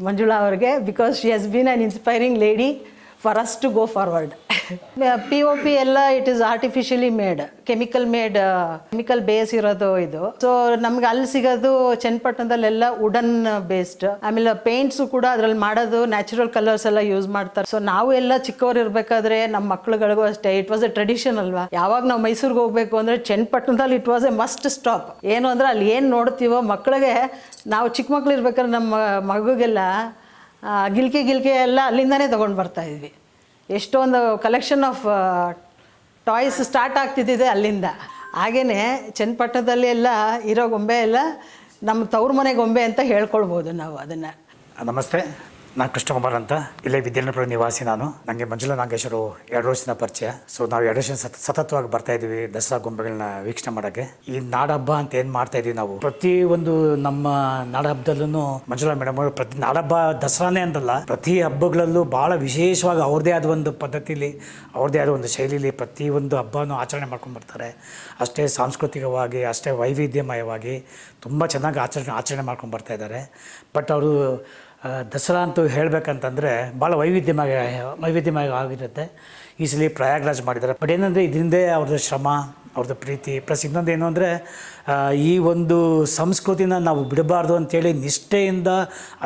ಮಂಜುಳಾ ಅವ್ರಿಗೆ, because she has been an inspiring lady for us to go forward. POP ಎಲ್ಲ it is artificially made, chemical base ಇರೋದು ಇದು. ಸೊ ನಮ್ಗೆ ಅಲ್ಲಿ ಸಿಗೋದು ಚನ್ನಪಟ್ಟಣದಲ್ಲೆಲ್ಲ ವುಡನ್ ಬೇಸ್ಡ್. ಆಮೇಲೆ ಪೇಂಟ್ಸು ಕೂಡ ಅದರಲ್ಲಿ ಮಾಡೋದು ನ್ಯಾಚುರಲ್ ಕಲರ್ಸ್ ಎಲ್ಲ ಯೂಸ್ ಮಾಡ್ತಾರೆ. ಸೊ ನಾವು ಎಲ್ಲ ಚಿಕ್ಕವ್ರು ಇರಬೇಕಾದ್ರೆ ನಮ್ಮ ಮಕ್ಳುಗಳಿಗೂ ಅಷ್ಟೇ ಇಟ್ ವಾಸ್ ಎ ಟ್ರೆಡಿಷನ್ ಅಲ್ವಾ. ಯಾವಾಗ ನಾವು ಮೈಸೂರಿಗೆ ಹೋಗಬೇಕು ಅಂದರೆ ಚನ್ನಪಟ್ಟಣದಲ್ಲಿ it was a must stop. ಏನು ಅಂದರೆ ಅಲ್ಲಿ ಏನು ನೋಡ್ತೀವೋ ಮಕ್ಕಳಿಗೆ, ನಾವು ಚಿಕ್ಕ ಮಕ್ಳು ಇರ್ಬೇಕಾದ್ರೆ ನಮ್ಮ ಮಗುಗೆಲ್ಲ ಗಿಲ್ಕೆ ಎಲ್ಲ ಅಲ್ಲಿಂದನೇ ತೊಗೊಂಡು ಬರ್ತಾಯಿದ್ವಿ. ಎಷ್ಟೊಂದು ಕಲೆಕ್ಷನ್ ಆಫ್ ಟಾಯ್ಸ್ ಸ್ಟಾರ್ಟ್ ಆಗ್ತಿದ್ದಿದೆ ಅಲ್ಲಿಂದ. ಹಾಗೆಯೇ ಚನ್ನಪಟ್ಟಣದಲ್ಲಿ ಎಲ್ಲ ಇರೋ ಗೊಂಬೆ ಎಲ್ಲ ನಮ್ಮ ತವ್ರ ಮನೆ ಗೊಂಬೆ ಅಂತ ಹೇಳ್ಕೊಳ್ಬೋದು ನಾವು ಅದನ್ನು. ನಮಸ್ತೆ, ನಾನು ಕೃಷ್ಣಕುಮಾರ್ ಅಂತ, ಇಲ್ಲೇ ವಿದ್ಯಾನಗರ ನಿವಾಸಿ. ನನಗೆ ಮಂಜುಳಾ ನಾಗೇಶ್ವರು 2 ವರ್ಷದ ಪರಿಚಯ. ಸೊ ನಾವು 2 ವರ್ಷ ಸತತವಾಗಿ ಬರ್ತಾ ಇದ್ದೀವಿ ದಸರಾ ಗೊಂಬೆಗಳನ್ನ ವೀಕ್ಷಣೆ ಮಾಡೋಕ್ಕೆ. ಈ ನಾಡಹಬ್ಬ ಅಂತ ಏನು ಮಾಡ್ತಾ ಇದೀವಿ ನಾವು, ಪ್ರತಿ ಒಂದು ನಮ್ಮ ನಾಡಹಬ್ಬದಲ್ಲೂ ಮಂಜುಳಾ ಮೇಡಮ್ ಅವರು ಪ್ರತಿ ನಾಡಹಬ್ಬ ದಸರಾನೇ ಅಂತಲ್ಲ, ಪ್ರತಿ ಹಬ್ಬಗಳಲ್ಲೂ ಭಾಳ ವಿಶೇಷವಾಗಿ ಅವ್ರದ್ದೇ ಆದ ಒಂದು ಪದ್ಧತಿಲಿ, ಅವ್ರದ್ದೇ ಆದ ಒಂದು ಶೈಲಿಲಿ ಪ್ರತಿಯೊಂದು ಹಬ್ಬನೂ ಆಚರಣೆ ಮಾಡ್ಕೊಂಡು ಬರ್ತಾರೆ. ಅಷ್ಟೇ ಸಾಂಸ್ಕೃತಿಕವಾಗಿ, ಅಷ್ಟೇ ವೈವಿಧ್ಯಮಯವಾಗಿ ತುಂಬ ಚೆನ್ನಾಗಿ ಆಚರಣೆ ಮಾಡ್ಕೊಂಡು ಬರ್ತಾ ಇದ್ದಾರೆ. ಬಟ್ ಅವರು ದಸರಾ ಅಂತೂ ಹೇಳಬೇಕಂತಂದರೆ ಭಾಳ ವೈವಿಧ್ಯಮಯ ಆಗಿರುತ್ತೆ. ಈ ಸಲ ಪ್ರಯಾಗ್ರಾಜ್ ಮಾಡಿದ್ದಾರೆ. ಬಟ್ ಏನಂದರೆ ಇದರಿಂದ ಅವ್ರದ್ದು ಶ್ರಮ, ಅವ್ರದ್ದು ಪ್ರೀತಿ, ಪ್ಲಸ್ ಇನ್ನೊಂದು ಏನು ಅಂದರೆ ಈ ಒಂದು ಸಂಸ್ಕೃತಿನ ನಾವು ಬಿಡಬಾರ್ದು ಅಂಥೇಳಿ ನಿಷ್ಠೆಯಿಂದ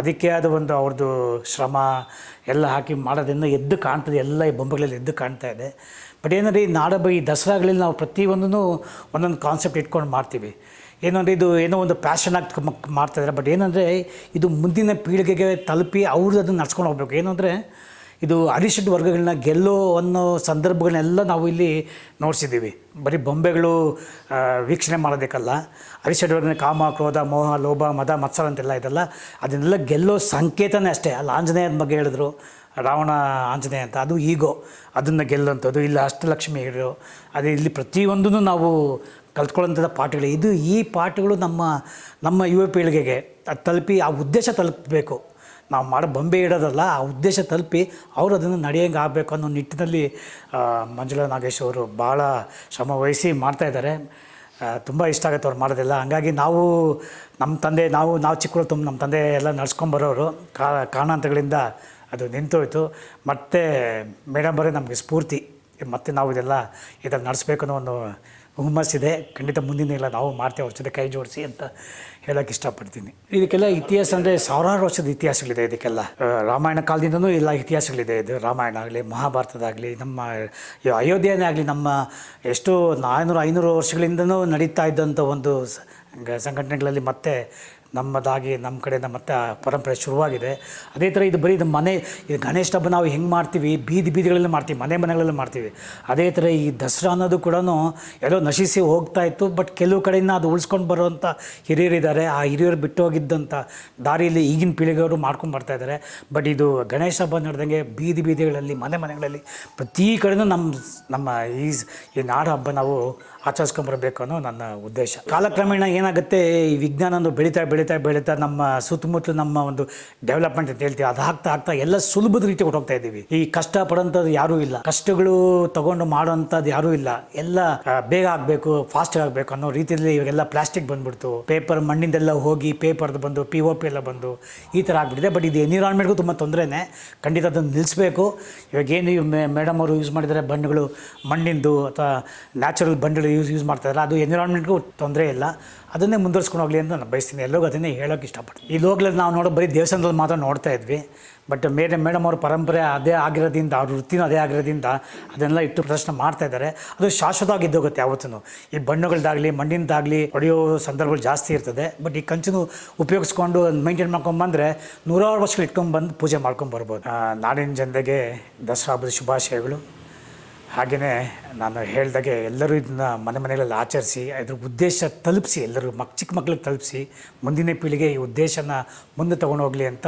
ಅದಕ್ಕೆ ಆದ ಒಂದು ಅವ್ರದ್ದು ಶ್ರಮ ಎಲ್ಲ ಹಾಕಿ ಮಾಡೋದ್ರಿಂದ ಎದ್ದು ಕಾಣ್ತದೆ, ಎಲ್ಲ ಈ ಬೊಂಬೆಗಳಲ್ಲಿ ಎದ್ದು ಕಾಣ್ತಾ ಇದೆ. ಬಟ್ ಏನಂದರೆ ಈ ನಾಡಹಬ್ಬ, ಈ ದಸರಾಗಳಲ್ಲಿ ನಾವು ಪ್ರತಿಯೊಂದೂ ಒಂದೊಂದು ಕಾನ್ಸೆಪ್ಟ್ ಇಟ್ಕೊಂಡು ಮಾಡ್ತೀವಿ. ಏನಂದರೆ ಇದು ಏನೋ ಒಂದು ಪ್ಯಾಷನ್ ಆಗಿ ಮಾಡ್ತಾಯಿದ್ದಾರೆ. ಬಟ್ ಏನಂದರೆ ಇದು ಮುಂದಿನ ಪೀಳಿಗೆಗೆ ತಲುಪಿ ಅವ್ರದ್ದು ಅದನ್ನು ನಡ್ಸ್ಕೊಂಡು ಹೋಗ್ಬೇಕು. ಏನಂದರೆ ಇದು ಅರಿಷಡ್ ವರ್ಗಗಳನ್ನ ಗೆಲ್ಲೋ ಅನ್ನೋ ಸಂದರ್ಭಗಳನ್ನೆಲ್ಲ ನಾವು ಇಲ್ಲಿ ನೋಡಿಸಿದ್ದೀವಿ. ಬರೀ ಬೊಂಬೆಗಳು ವೀಕ್ಷಣೆ ಮಾಡೋದಕ್ಕಲ್ಲ, ಅರಿಷಡ್ ವರ್ಗನ ಕಾಮ, ಕ್ರೋಧ, ಮೋಹ, ಲೋಭ, ಮದ, ಮತ್ಸರ ಅಂತೆಲ್ಲ ಇದೆಲ್ಲ ಅದನ್ನೆಲ್ಲ ಗೆಲ್ಲೋ ಸಂಕೇತನೇ ಅಷ್ಟೇ. ಅಲ್ಲಿ ಆಂಜನೇಯನ ಬಗ್ಗೆ ಹೇಳಿದ್ರು, ರಾವಣ ಆಂಜನೇಯ ಅಂತ, ಅದು ಈಗೋ ಅದನ್ನು ಗೆಲ್ಲುವಂಥದ್ದು. ಇಲ್ಲ ಅಷ್ಟಲಕ್ಷ್ಮಿ ಹೇಳಿದ್ರು, ಅದೇ ಇಲ್ಲಿ ಪ್ರತಿಯೊಂದೂ ನಾವು ಕಲ್ತ್ಕೊಳ್ಳೋಂಥದ್ದು ಪಾಠಗಳು. ಈ ಪಾಠಗಳು ನಮ್ಮ ಯುವ ಪೀಳಿಗೆಗೆ ಅದು ತಲುಪಿ ಆ ಉದ್ದೇಶ ತಲುಪಬೇಕು. ನಾವು ಮಾಡೋ ಬೊಂಬೆ ಇಡೋದಲ್ಲ, ಆ ಉದ್ದೇಶ ತಲುಪಿ ಅವರು ಅದನ್ನು ನಡೆಯೋಂಗೆ ಆಗಬೇಕು ಅನ್ನೋ ನಿಟ್ಟಿನಲ್ಲಿ ಮಂಜುಳಾ ನಾಗೇಶ್ ಅವರು ಭಾಳ ಶ್ರಮ ವಹಿಸಿ ಮಾಡ್ತಾಯಿದ್ದಾರೆ. ತುಂಬ ಇಷ್ಟ ಆಗುತ್ತೆ ಅವ್ರು ಮಾಡೋದೆಲ್ಲ. ಹಂಗಾಗಿ ನಮ್ಮ ತಂದೆ ನಾವು ಚಿಕ್ಕವರು ನಮ್ಮ ತಂದೆ ಎಲ್ಲ ನಡ್ಸ್ಕೊಂಬರೋರು, ಕಾರಣಾಂತರಗಳಿಂದ ಅದು ನಿಂತೋಯ್ತು. ಮತ್ತು ಮೇಡಮ್ ಬರೀ ನಮಗೆ ಸ್ಫೂರ್ತಿ. ಮತ್ತು ನಾವು ಇದನ್ನು ನಡೆಸ್ಬೇಕು ಅನ್ನೋ ಒಂದು ಹುಮ್ಮಸ್ಸಿದೆ. ಖಂಡಿತ ಮುಂದಿನ ಎಲ್ಲ ನಾವು ಮಾಡ್ತೇವೆ, ಅವ್ರ ಜೊತೆ ಕೈ ಜೋಡಿಸಿ ಅಂತ ಹೇಳೋಕ್ಕೆ ಇಷ್ಟಪಡ್ತೀನಿ. ಇದಕ್ಕೆಲ್ಲ ಇತಿಹಾಸ ಅಂದರೆ ಸಾವಿರಾರು ವರ್ಷದ ಇತಿಹಾಸಗಳಿದೆ. ಇದಕ್ಕೆಲ್ಲ ರಾಮಾಯಣ ಕಾಲದಿಂದನೂ ಎಲ್ಲ ಇತಿಹಾಸಗಳಿದೆ. ಇದು ರಾಮಾಯಣ ಆಗಲಿ, ಮಹಾಭಾರತದಾಗಲಿ, ನಮ್ಮ ಅಯೋಧ್ಯೆನೇ ಆಗಲಿ, ನಮ್ಮ ಎಷ್ಟೋ 400-500 ವರ್ಷಗಳಿಂದನೂ ನಡೀತಾ ಇದ್ದಂಥ ಒಂದು ಸಂಘಟನೆಗಳಲ್ಲಿ ಮತ್ತೆ ನಮ್ಮದಾಗಿ ನಮ್ಮ ಕಡೆಯಿಂದ ಮತ್ತೆ ಆ ಪರಂಪರೆ ಶುರುವಾಗಿದೆ. ಅದೇ ಥರ ಇದು ಗಣೇಶ ಹಬ್ಬ ನಾವು ಹೆಂಗೆ ಮಾಡ್ತೀವಿ, ಬೀದಿಗಳಲ್ಲಿ ಮಾಡ್ತೀವಿ, ಮನೆಗಳಲ್ಲಿ ಮಾಡ್ತೀವಿ. ಅದೇ ಥರ ಈ ದಸರಾ ಅನ್ನೋದು ಕೂಡ ಎಲ್ಲೋ ನಶಿಸಿ ಹೋಗ್ತಾ ಇತ್ತು. ಬಟ್ ಕೆಲವು ಕಡೆಯಿಂದ ಅದು ಉಳಿಸ್ಕೊಂಡು ಬರುವಂಥ ಹಿರಿಯರಿದ್ದಾರೆ. ಆ ಹಿರಿಯರು ಬಿಟ್ಟು ಹೋಗಿದ್ದಂಥ ದಾರಿಯಲ್ಲಿ ಈಗಿನ ಪೀಳಿಗೆಯವರು ಮಾಡ್ಕೊಂಡು ಬರ್ತಾಯಿದ್ದಾರೆ. ಬಟ್ ಇದು ಗಣೇಶ ಹಬ್ಬ ನಡೆದಂಗೆ ಬೀದಿಗಳಲ್ಲಿ, ಮನೆಗಳಲ್ಲಿ ಪ್ರತಿ ಕಡೆಯೂ ನಮ್ಮ ಈ ನಾಡ ಹಬ್ಬ ನಾವು ಆಚರಿಸ್ಕೊಂಬರಬೇಕು ಅನ್ನೋ ನನ್ನ ಉದ್ದೇಶ. ಕಾಲಕ್ರಮೇಣ ಏನಾಗುತ್ತೆ, ಈ ವಿಜ್ಞಾನ ಬೆಳೀತಾ ನಮ್ಮ ಸುತ್ತಮುತ್ತಲು ನಮ್ಮ ಒಂದು ಡೆವಲಪ್ಮೆಂಟ್ ಅಂತ ಹೇಳ್ತೀವಿ, ಅದು ಆಗ್ತಾ ಎಲ್ಲ ಸುಲಭದ ರೀತಿ ಹೊರಟೋಗ್ತಾ ಇದ್ದೀವಿ. ಈ ಕಷ್ಟ ಪಡೋಂಥದ್ದು ಯಾರೂ ಇಲ್ಲ, ಕಷ್ಟಗಳು ತಗೊಂಡು ಮಾಡೋಂಥದ್ದು ಯಾರೂ ಇಲ್ಲ. ಎಲ್ಲ ಬೇಗ ಆಗಬೇಕು, ಫಾಸ್ಟ್ ಆಗಬೇಕು ಅನ್ನೋ ರೀತಿಯಲ್ಲಿ ಇವಾಗೆಲ್ಲ ಪ್ಲಾಸ್ಟಿಕ್ ಬಂದ್ಬಿಡ್ತು, ಪೇಪರ್ ಮಣ್ಣಿಂದೆಲ್ಲ ಹೋಗಿ ಪೇಪರ್ದು ಬಂದು POP ಎಲ್ಲ ಬಂದು ಈ ಥರ ಆಗಿಬಿಟ್ಟಿದೆ. ಬಟ್ ಇದು ಎನ್ವಿರಾನ್ಮೆಂಟ್ಗೂ ತುಂಬ ತೊಂದರೆನೇ. ಖಂಡಿತ ಅದನ್ನು ನಿಲ್ಲಿಸಬೇಕು. ಇವಾಗೇನು ಮೇಡಮ್ ಅವರು ಯೂಸ್ ಮಾಡಿದರೆ ಬಣ್ಣಗಳು, ಮಣ್ಣಿಂದು ಅಥವಾ ನ್ಯಾಚುರಲ್ ಬಣ್ಣಗಳು ಯೂಸ್ ಮಾಡ್ತಾಯಿದ್ದಾರೆ, ಅದು ಎನ್ವಿರಾನ್ಮೆಂಟ್ಗೂ ತೊಂದರೆ ಇಲ್ಲ. ಅದನ್ನೇ ಮುಂದುವರ್ಸ್ಕೊಂಡು ಹೋಗಲಿ ಅಂತ ನಾನು ಬಯಸ್ತೀನಿ. ಎಲ್ಲರಿಗೂ ಅದನ್ನೇ ಹೇಳೋಕ್ಕೆ ಇಷ್ಟಪಡ್ತೀನಿ. ಈ ಲೋಕದಲ್ಲಿ ನಾವು ಬರೀ ದೇವಸ್ಥಾನದಲ್ಲಿ ಮಾತ್ರ ನೋಡ್ತಾ ಇದ್ವಿ. ಬಟ್ ಮೇಡಮ್ ಅವ್ರ ಪರಂಪರೆ ಅದೇ ಆಗಿರೋದ್ರಿಂದ, ಅವ್ರ ವೃತ್ತಿನೂ ಅದೇ ಆಗಿರೋದ್ರಿಂದ ಅದನ್ನೆಲ್ಲ ಇಟ್ಟು ಪ್ರದರ್ಶನ ಮಾಡ್ತಾಯಿದ್ದಾರೆ. ಅದು ಶಾಶ್ವತವಾಗಿ ಇದ್ದೋಗುತ್ತೆ ಯಾವತ್ತೂ. ಈ ಬಣ್ಣಗಳದ್ದಾಗಲಿ, ಮಣ್ಣಿಂದಾಗಲಿ ಹೊಡೆಯೋ ಸಂದರ್ಭಗಳು ಜಾಸ್ತಿ ಇರ್ತದೆ. ಬಟ್ ಈ ಕಂಚನ್ನು ಉಪಯೋಗಿಸ್ಕೊಂಡು ಮೈಂಟೈನ್ ಮಾಡ್ಕೊಂಡ್ಬಂದರೆ 100 ವರ್ಷಗಳು ಇಟ್ಕೊಂಡ್ಬಂದು ಪೂಜೆ ಮಾಡ್ಕೊಂಬರ್ಬೋದು. ನಾಡಿನ ಜನತೆಗೆ ದಸರಾ ಹಬ್ಬದ ಶುಭಾಶಯಗಳು. ಹಾಗೆಯೇ ನಾನು ಹೇಳ್ದಾಗೆ ಎಲ್ಲರೂ ಇದನ್ನು ಮನೆಗಳಲ್ಲಿ ಆಚರಿಸಿ ಇದ್ರ ಉದ್ದೇಶ ತಲುಪಿಸಿ, ಎಲ್ಲರೂ ಚಿಕ್ಕ ಮಕ್ಕಳಿಗೆ ತಲುಪಿಸಿ ಮುಂದಿನ ಪೀಳಿಗೆ ಈ ಉದ್ದೇಶನ ಮುಂದೆ ತೊಗೊಂಡೋಗಲಿ ಅಂತ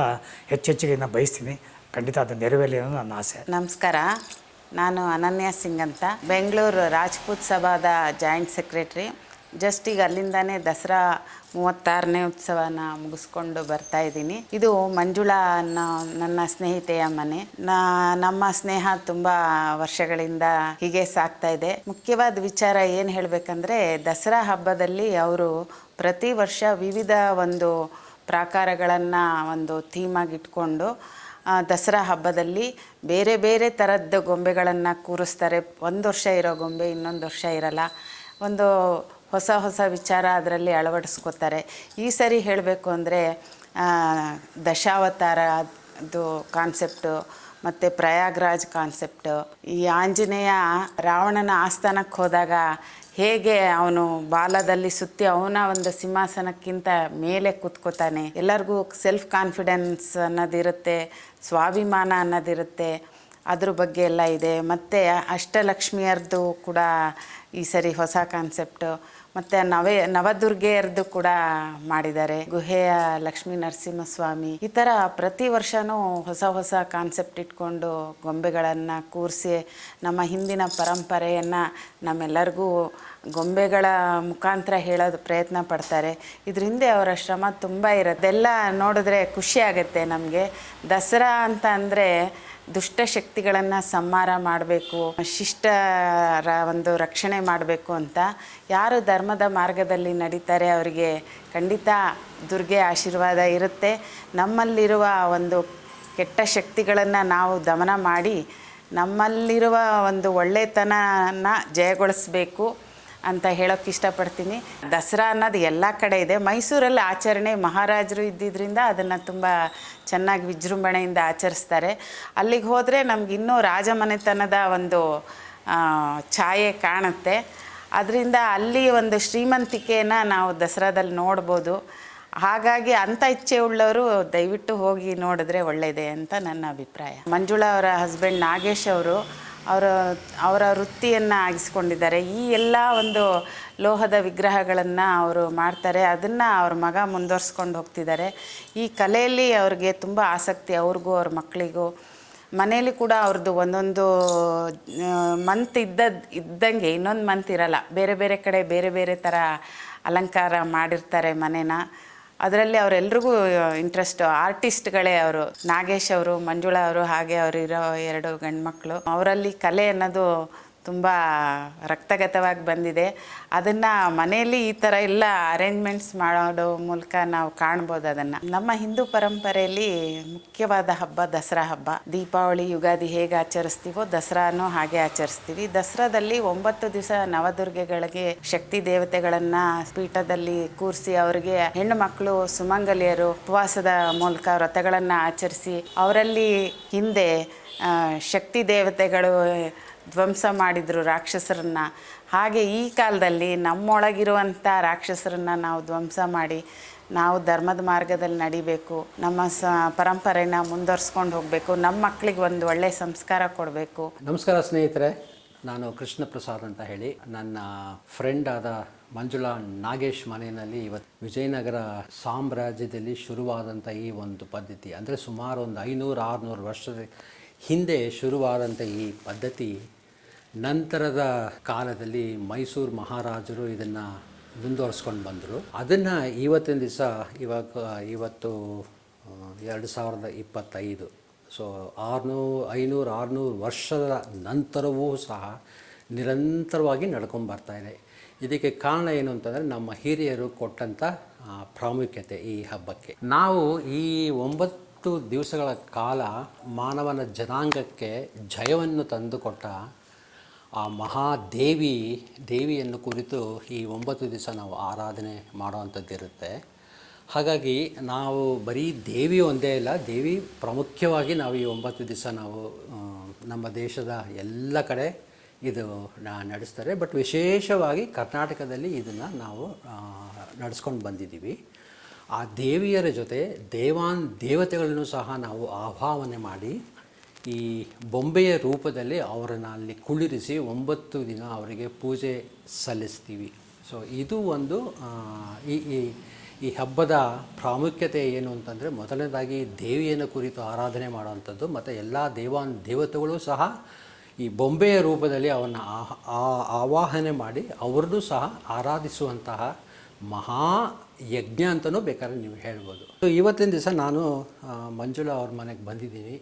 ಹೆಚ್ಚೆಚ್ಚಿಗೆ ನಾನು ಬಯಸ್ತೀನಿ. ಖಂಡಿತ ಅದು ನೆರವೇರಲಿ ಅನ್ನೋ ನನ್ನ ಆಸೆ. ನಮಸ್ಕಾರ, ನಾನು ಅನನ್ಯ ಸಿಂಗ್ ಅಂತ, ಬೆಂಗಳೂರು ರಾಜ್ಪೂತ್ ಸಭಾದ ಜಾಯಿಂಟ್ ಸೆಕ್ರೆಟ್ರಿ. ಜಸ್ಟ್ ಈಗ ಅಲ್ಲಿಂದಾನೇ ದಸರಾ 36ನೇ ಉತ್ಸವನ ಮುಗಿಸ್ಕೊಂಡು ಬರ್ತಾ ಇದ್ದೀನಿ. ಇದು ಮಂಜುಳಾ ಅನ್ನೋ ನನ್ನ ಸ್ನೇಹಿತೆಯ ಮನೆ. ನಮ್ಮ ಸ್ನೇಹ ತುಂಬ ವರ್ಷಗಳಿಂದ ಹೀಗೆ ಸಾಗ್ತಾ ಇದೆ. ಮುಖ್ಯವಾದ ವಿಚಾರ ಏನು ಹೇಳಬೇಕಂದ್ರೆ, ದಸರಾ ಹಬ್ಬದಲ್ಲಿ ಅವರು ಪ್ರತಿ ವರ್ಷ ವಿವಿಧ ಒಂದು ಪ್ರಾಕಾರಗಳನ್ನು ಒಂದು ಥೀಮಾಗಿ ಇಟ್ಕೊಂಡು ದಸರಾ ಹಬ್ಬದಲ್ಲಿ ಬೇರೆ ಬೇರೆ ಥರದ್ದು ಗೊಂಬೆಗಳನ್ನು ಕೂರಿಸ್ತಾರೆ. ಒಂದು ವರ್ಷ ಇರೋ ಗೊಂಬೆ ಇನ್ನೊಂದು ವರ್ಷ ಇರಲ್ಲ. ಒಂದು ಹೊಸ ಹೊಸ ವಿಚಾರ ಅದರಲ್ಲಿ ಅಳವಡಿಸ್ಕೋತಾರೆ. ಈ ಸರಿ ಹೇಳಬೇಕು ಅಂದರೆ ದಶಾವತಾರದ್ದು ಕಾನ್ಸೆಪ್ಟು ಮತ್ತು ಪ್ರಯಾಗ್ರಾಜ್ ಕಾನ್ಸೆಪ್ಟು, ಈ ಆಂಜನೇಯ ರಾವಣನ ಆಸ್ಥಾನಕ್ಕೆ ಹೋದಾಗ ಹೇಗೆ ಅವನು ಬಾಲದಲ್ಲಿ ಸುತ್ತಿ ಅವನ ಒಂದು ಸಿಂಹಾಸನಕ್ಕಿಂತ ಮೇಲೆ ಕೂತ್ಕೋತಾನೆ, ಎಲ್ಲರಿಗೂ ಸೆಲ್ಫ್ ಕಾನ್ಫಿಡೆನ್ಸ್ ಅನ್ನೋದಿರುತ್ತೆ, ಸ್ವಾಭಿಮಾನ ಅನ್ನೋದಿರುತ್ತೆ, ಅದ್ರ ಬಗ್ಗೆ ಎಲ್ಲ ಇದೆ. ಮತ್ತು ಅಷ್ಟಲಕ್ಷ್ಮಿಯರ್ದು ಕೂಡ ಈ ಸರಿ ಹೊಸ ಕಾನ್ಸೆಪ್ಟು, ಮತ್ತು ನವದುರ್ಗೆಯರ್ದು ಕೂಡ ಮಾಡಿದ್ದಾರೆ. ಗುಹೆಯ ಲಕ್ಷ್ಮೀ ನರಸಿಂಹಸ್ವಾಮಿ, ಈ ಥರ ಪ್ರತಿ ವರ್ಷವೂ ಹೊಸ ಹೊಸ ಕಾನ್ಸೆಪ್ಟ್ ಇಟ್ಕೊಂಡು ಗೊಂಬೆಗಳನ್ನು ಕೂರಿಸಿ ನಮ್ಮ ಹಿಂದಿನ ಪರಂಪರೆಯನ್ನು ನಮ್ಮೆಲ್ಲರಿಗೂ ಗೊಂಬೆಗಳ ಮುಖಾಂತರ ಹೇಳೋದು ಪ್ರಯತ್ನ ಪಡ್ತಾರೆ. ಇದ್ರ ಹಿಂದೆ ಅವರ ಶ್ರಮ ತುಂಬ ಇರುತ್ತೆ. ಎಲ್ಲ ನೋಡಿದ್ರೆ ಖುಷಿ ಆಗುತ್ತೆ ನಮಗೆ. ದಸರಾ ಅಂತ ಅಂದರೆ ದುಷ್ಟಶಕ್ತಿಗಳನ್ನು ಸಂಹಾರ ಮಾಡಬೇಕು, ಶಿಷ್ಟರ ಒಂದು ರಕ್ಷಣೆ ಮಾಡಬೇಕು ಅಂತ ಯಾರು ಧರ್ಮದ ಮಾರ್ಗದಲ್ಲಿ ನಡೀತಾರೆ ಅವರಿಗೆ ಖಂಡಿತ ದುರ್ಗೆ ಆಶೀರ್ವಾದ ಇರುತ್ತೆ. ನಮ್ಮಲ್ಲಿರುವ ಒಂದು ಕೆಟ್ಟ ಶಕ್ತಿಗಳನ್ನು ನಾವು ದಮನ ಮಾಡಿ ನಮ್ಮಲ್ಲಿರುವ ಒಂದು ಒಳ್ಳೆತನನ ಜಯಗೊಳಿಸಬೇಕು ಅಂತ ಹೇಳೋಕ್ಕೆ ಇಷ್ಟಪಡ್ತೀನಿ. ದಸರಾ ಅನ್ನೋದು ಎಲ್ಲ ಕಡೆ ಇದೆ. ಮೈಸೂರಲ್ಲಿ ಆಚರಣೆ ಮಹಾರಾಜರು ಇದ್ದಿದ್ದರಿಂದ ಅದನ್ನು ತುಂಬ ಚೆನ್ನಾಗಿ ವಿಜೃಂಭಣೆಯಿಂದ ಆಚರಿಸ್ತಾರೆ. ಅಲ್ಲಿಗೆ ಹೋದರೆ ನಮಗಿನ್ನೂ ರಾಜಮನೆತನದ ಒಂದು ಛಾಯೆ ಕಾಣುತ್ತೆ. ಅದರಿಂದ ಅಲ್ಲಿ ಒಂದು ಶ್ರೀಮಂತಿಕೆಯನ್ನು ನಾವು ದಸರಾದಲ್ಲಿ ನೋಡ್ಬೋದು. ಹಾಗಾಗಿ ಅಂಥ ಇಚ್ಛೆ ಉಳ್ಳವರು ದಯವಿಟ್ಟು ಹೋಗಿ ನೋಡಿದ್ರೆ ಒಳ್ಳೆಯದೇ ಅಂತ ನನ್ನ ಅಭಿಪ್ರಾಯ. ಮಂಜುಳಾ ಅವರ ಹಸ್ಬೆಂಡ್ ನಾಗೇಶ್ ಅವರು ಅವರ ವೃತ್ತಿಯನ್ನು ಆಗಿಸ್ಕೊಂಡಿದ್ದಾರೆ. ಈ ಎಲ್ಲ ಒಂದು ಲೋಹದ ವಿಗ್ರಹಗಳನ್ನು ಅವರು ಮಾಡ್ತಾರೆ. ಅದನ್ನು ಅವ್ರ ಮಗ ಮುಂದುವರ್ಸ್ಕೊಂಡು ಹೋಗ್ತಿದ್ದಾರೆ. ಈ ಕಲೆಯಲ್ಲಿ ಅವ್ರಿಗೆ ತುಂಬ ಆಸಕ್ತಿ, ಅವ್ರಿಗೂ ಅವ್ರ ಮಕ್ಕಳಿಗೂ. ಮನೇಲಿ ಕೂಡ ಅವ್ರದ್ದು ಒಂದೊಂದು ಮಂತ್ ಇದ್ದಂಗೆ ಇನ್ನೊಂದು ಮಂತ್ ಇರಲ್ಲ. ಬೇರೆ ಬೇರೆ ಕಡೆ ಬೇರೆ ಬೇರೆ ಥರ ಅಲಂಕಾರ ಮಾಡಿರ್ತಾರೆ ಮನೇನ. ಅದರಲ್ಲಿ ಅವರೆಲ್ರಿಗೂ ಇಂಟ್ರೆಸ್ಟು. ಆರ್ಟಿಸ್ಟ್ಗಳೇ ಅವರು, ನಾಗೇಶ್ ಅವರು, ಮಂಜುಳಾ ಅವರು, ಹಾಗೆ ಅವರಿರೋ 2 ಗಂಡು ಮಕ್ಕಳು. ಅವರಲ್ಲಿ ಕಲೆ ಅನ್ನೋದು ತುಂಬ ರಕ್ತಗತವಾಗಿ ಬಂದಿದೆ. ಅದನ್ನು ಮನೆಯಲ್ಲಿ ಈ ಥರ ಎಲ್ಲ ಅರೇಂಜ್ಮೆಂಟ್ಸ್ ಮಾಡೋ ಮೂಲಕ ನಾವು ಕಾಣ್ಬೋದು. ಅದನ್ನು ನಮ್ಮ ಹಿಂದೂ ಪರಂಪರೆಯಲ್ಲಿ ಮುಖ್ಯವಾದ ಹಬ್ಬ ದಸರಾ ಹಬ್ಬ. ದೀಪಾವಳಿ, ಯುಗಾದಿ ಹೇಗೆ ಆಚರಿಸ್ತೀವೋ ದಸರಾನೂ ಹಾಗೆ ಆಚರಿಸ್ತೀವಿ. ದಸರಾದಲ್ಲಿ 9 ದಿವಸ ನವದುರ್ಗೆಗಳಿಗೆ ಶಕ್ತಿ ದೇವತೆಗಳನ್ನು ಪೀಠದಲ್ಲಿ ಕೂರಿಸಿ ಅವರಿಗೆ ಹೆಣ್ಣು ಮಕ್ಕಳು ಸುಮಂಗಲಿಯರು ಉಪವಾಸದ ಮೂಲಕ ವ್ರತಗಳನ್ನು ಆಚರಿಸಿ ಅವರಲ್ಲಿ ಹಿಂದೆ ಶಕ್ತಿ ದೇವತೆಗಳು ಧ್ವಂಸ ಮಾಡಿದರು ರಾಕ್ಷಸರನ್ನು. ಹಾಗೆ ಈ ಕಾಲದಲ್ಲಿ ನಮ್ಮೊಳಗಿರುವಂಥ ರಾಕ್ಷಸರನ್ನು ನಾವು ಧ್ವಂಸ ಮಾಡಿ ನಾವು ಧರ್ಮದ ಮಾರ್ಗದಲ್ಲಿ ನಡಿಬೇಕು, ನಮ್ಮ ಪರಂಪರೆನ ಮುಂದುವರ್ಸ್ಕೊಂಡು ಹೋಗಬೇಕು, ನಮ್ಮ ಮಕ್ಕಳಿಗೆ ಒಂದು ಒಳ್ಳೆಯ ಸಂಸ್ಕಾರ ಕೊಡಬೇಕು. ನಮಸ್ಕಾರ ಸ್ನೇಹಿತರೆ, ನಾನು ಕೃಷ್ಣ ಪ್ರಸಾದ್ ಅಂತ ಹೇಳಿ. ನನ್ನ ಫ್ರೆಂಡ್ ಆದ ಮಂಜುಳಾ ನಾಗೇಶ್ ಮನೆಯಲ್ಲಿ ಇವತ್ತು ವಿಜಯನಗರ ಸಾಮ್ರಾಜ್ಯದಲ್ಲಿ ಶುರುವಾದಂಥ ಈ ಒಂದು ಪದ್ಧತಿ, ಅಂದರೆ ಸುಮಾರು ಒಂದು 500-600 ವರ್ಷದ ಹಿಂದೆ ಶುರುವಾದಂಥ ಈ ಪದ್ಧತಿ ನಂತರದ ಕಾಲದಲ್ಲಿ ಮೈಸೂರು ಮಹಾರಾಜರು ಇದನ್ನು ಮುಂದುವರಿಸ್ಕೊಂಡು ಬಂದರು. ಅದನ್ನು ಇವತ್ತಿನ ದಿವಸ ಇವತ್ತು 2025, ಸೊ 500-600 ವರ್ಷದ ನಂತರವೂ ಸಹ ನಿರಂತರವಾಗಿ ನಡ್ಕೊಂಡ್ಬರ್ತಾಯಿದೆ. ಇದಕ್ಕೆ ಕಾರಣ ಏನು ಅಂತಂದರೆ ನಮ್ಮ ಹಿರಿಯರು ಕೊಟ್ಟಂಥ ಪ್ರಾಮುಖ್ಯತೆ ಈ ಹಬ್ಬಕ್ಕೆ. ನಾವು ಈ 9 ದಿವಸಗಳ ಕಾಲ ಮಾನವನ ಜನಾಂಗಕ್ಕೆ ಜಯವನ್ನು ತಂದುಕೊಟ್ಟ ಆ ದೇವಿಯನ್ನು ಕುರಿತು ಈ 9 ದಿವಸ ನಾವು ಆರಾಧನೆ ಮಾಡುವಂಥದ್ದಿರುತ್ತೆ. ಹಾಗಾಗಿ ನಾವು ಬರೀ ದೇವಿ ಒಂದೇ ಇಲ್ಲ, ದೇವಿ ಪ್ರಾಮುಖ್ಯವಾಗಿ ನಾವು ಈ 9 ದಿವಸ ನಾವು ನಮ್ಮ ದೇಶದ ಎಲ್ಲ ಕಡೆ ಇದು ನಡೆಸ್ತಾರೆ. ಬಟ್ ವಿಶೇಷವಾಗಿ ಕರ್ನಾಟಕದಲ್ಲಿ ಇದನ್ನು ನಾವು ನಡೆಸ್ಕೊಂಡು ಬಂದಿದ್ದೀವಿ. ಆ ದೇವಿಯರ ಜೊತೆ ದೇವತೆಗಳನ್ನು ಸಹ ನಾವು ಆಹ್ವಾನ ಮಾಡಿ ಈ ಬೊಂಬೆಯ ರೂಪದಲ್ಲಿ ಅವರನ್ನು ಅಲ್ಲಿ ಕುಳ್ಳಿರಿಸಿ 9 ದಿನ ಅವರಿಗೆ ಪೂಜೆ ಸಲ್ಲಿಸ್ತೀವಿ. ಸೊ ಇದು ಒಂದು ಈ ಹಬ್ಬದ ಪ್ರಾಮುಖ್ಯತೆ ಏನು ಅಂತಂದರೆ, ಮೊದಲನೇದಾಗಿ ದೇವಿಯನ್ನು ಕುರಿತು ಆರಾಧನೆ ಮಾಡುವಂಥದ್ದು, ಮತ್ತು ಎಲ್ಲ ದೇವತೆಗಳು ಸಹ ಈ ಬೊಂಬೆಯ ರೂಪದಲ್ಲಿ ಅವನ್ನು ಆವಾಹನೆ ಮಾಡಿ ಅವ್ರನ್ನೂ ಸಹ ಆರಾಧಿಸುವಂತಹ ಮಹಾ ಯಜ್ಞ ಅಂತಲೂ ಬೇಕಾದ್ರೆ ನೀವು ಹೇಳ್ಬೋದು. ಇವತ್ತಿನ ದಿವಸ ನಾನು ಮಂಜುಳಾ ಅವ್ರ ಮನೆಗೆ ಬಂದಿದ್ದೀನಿ.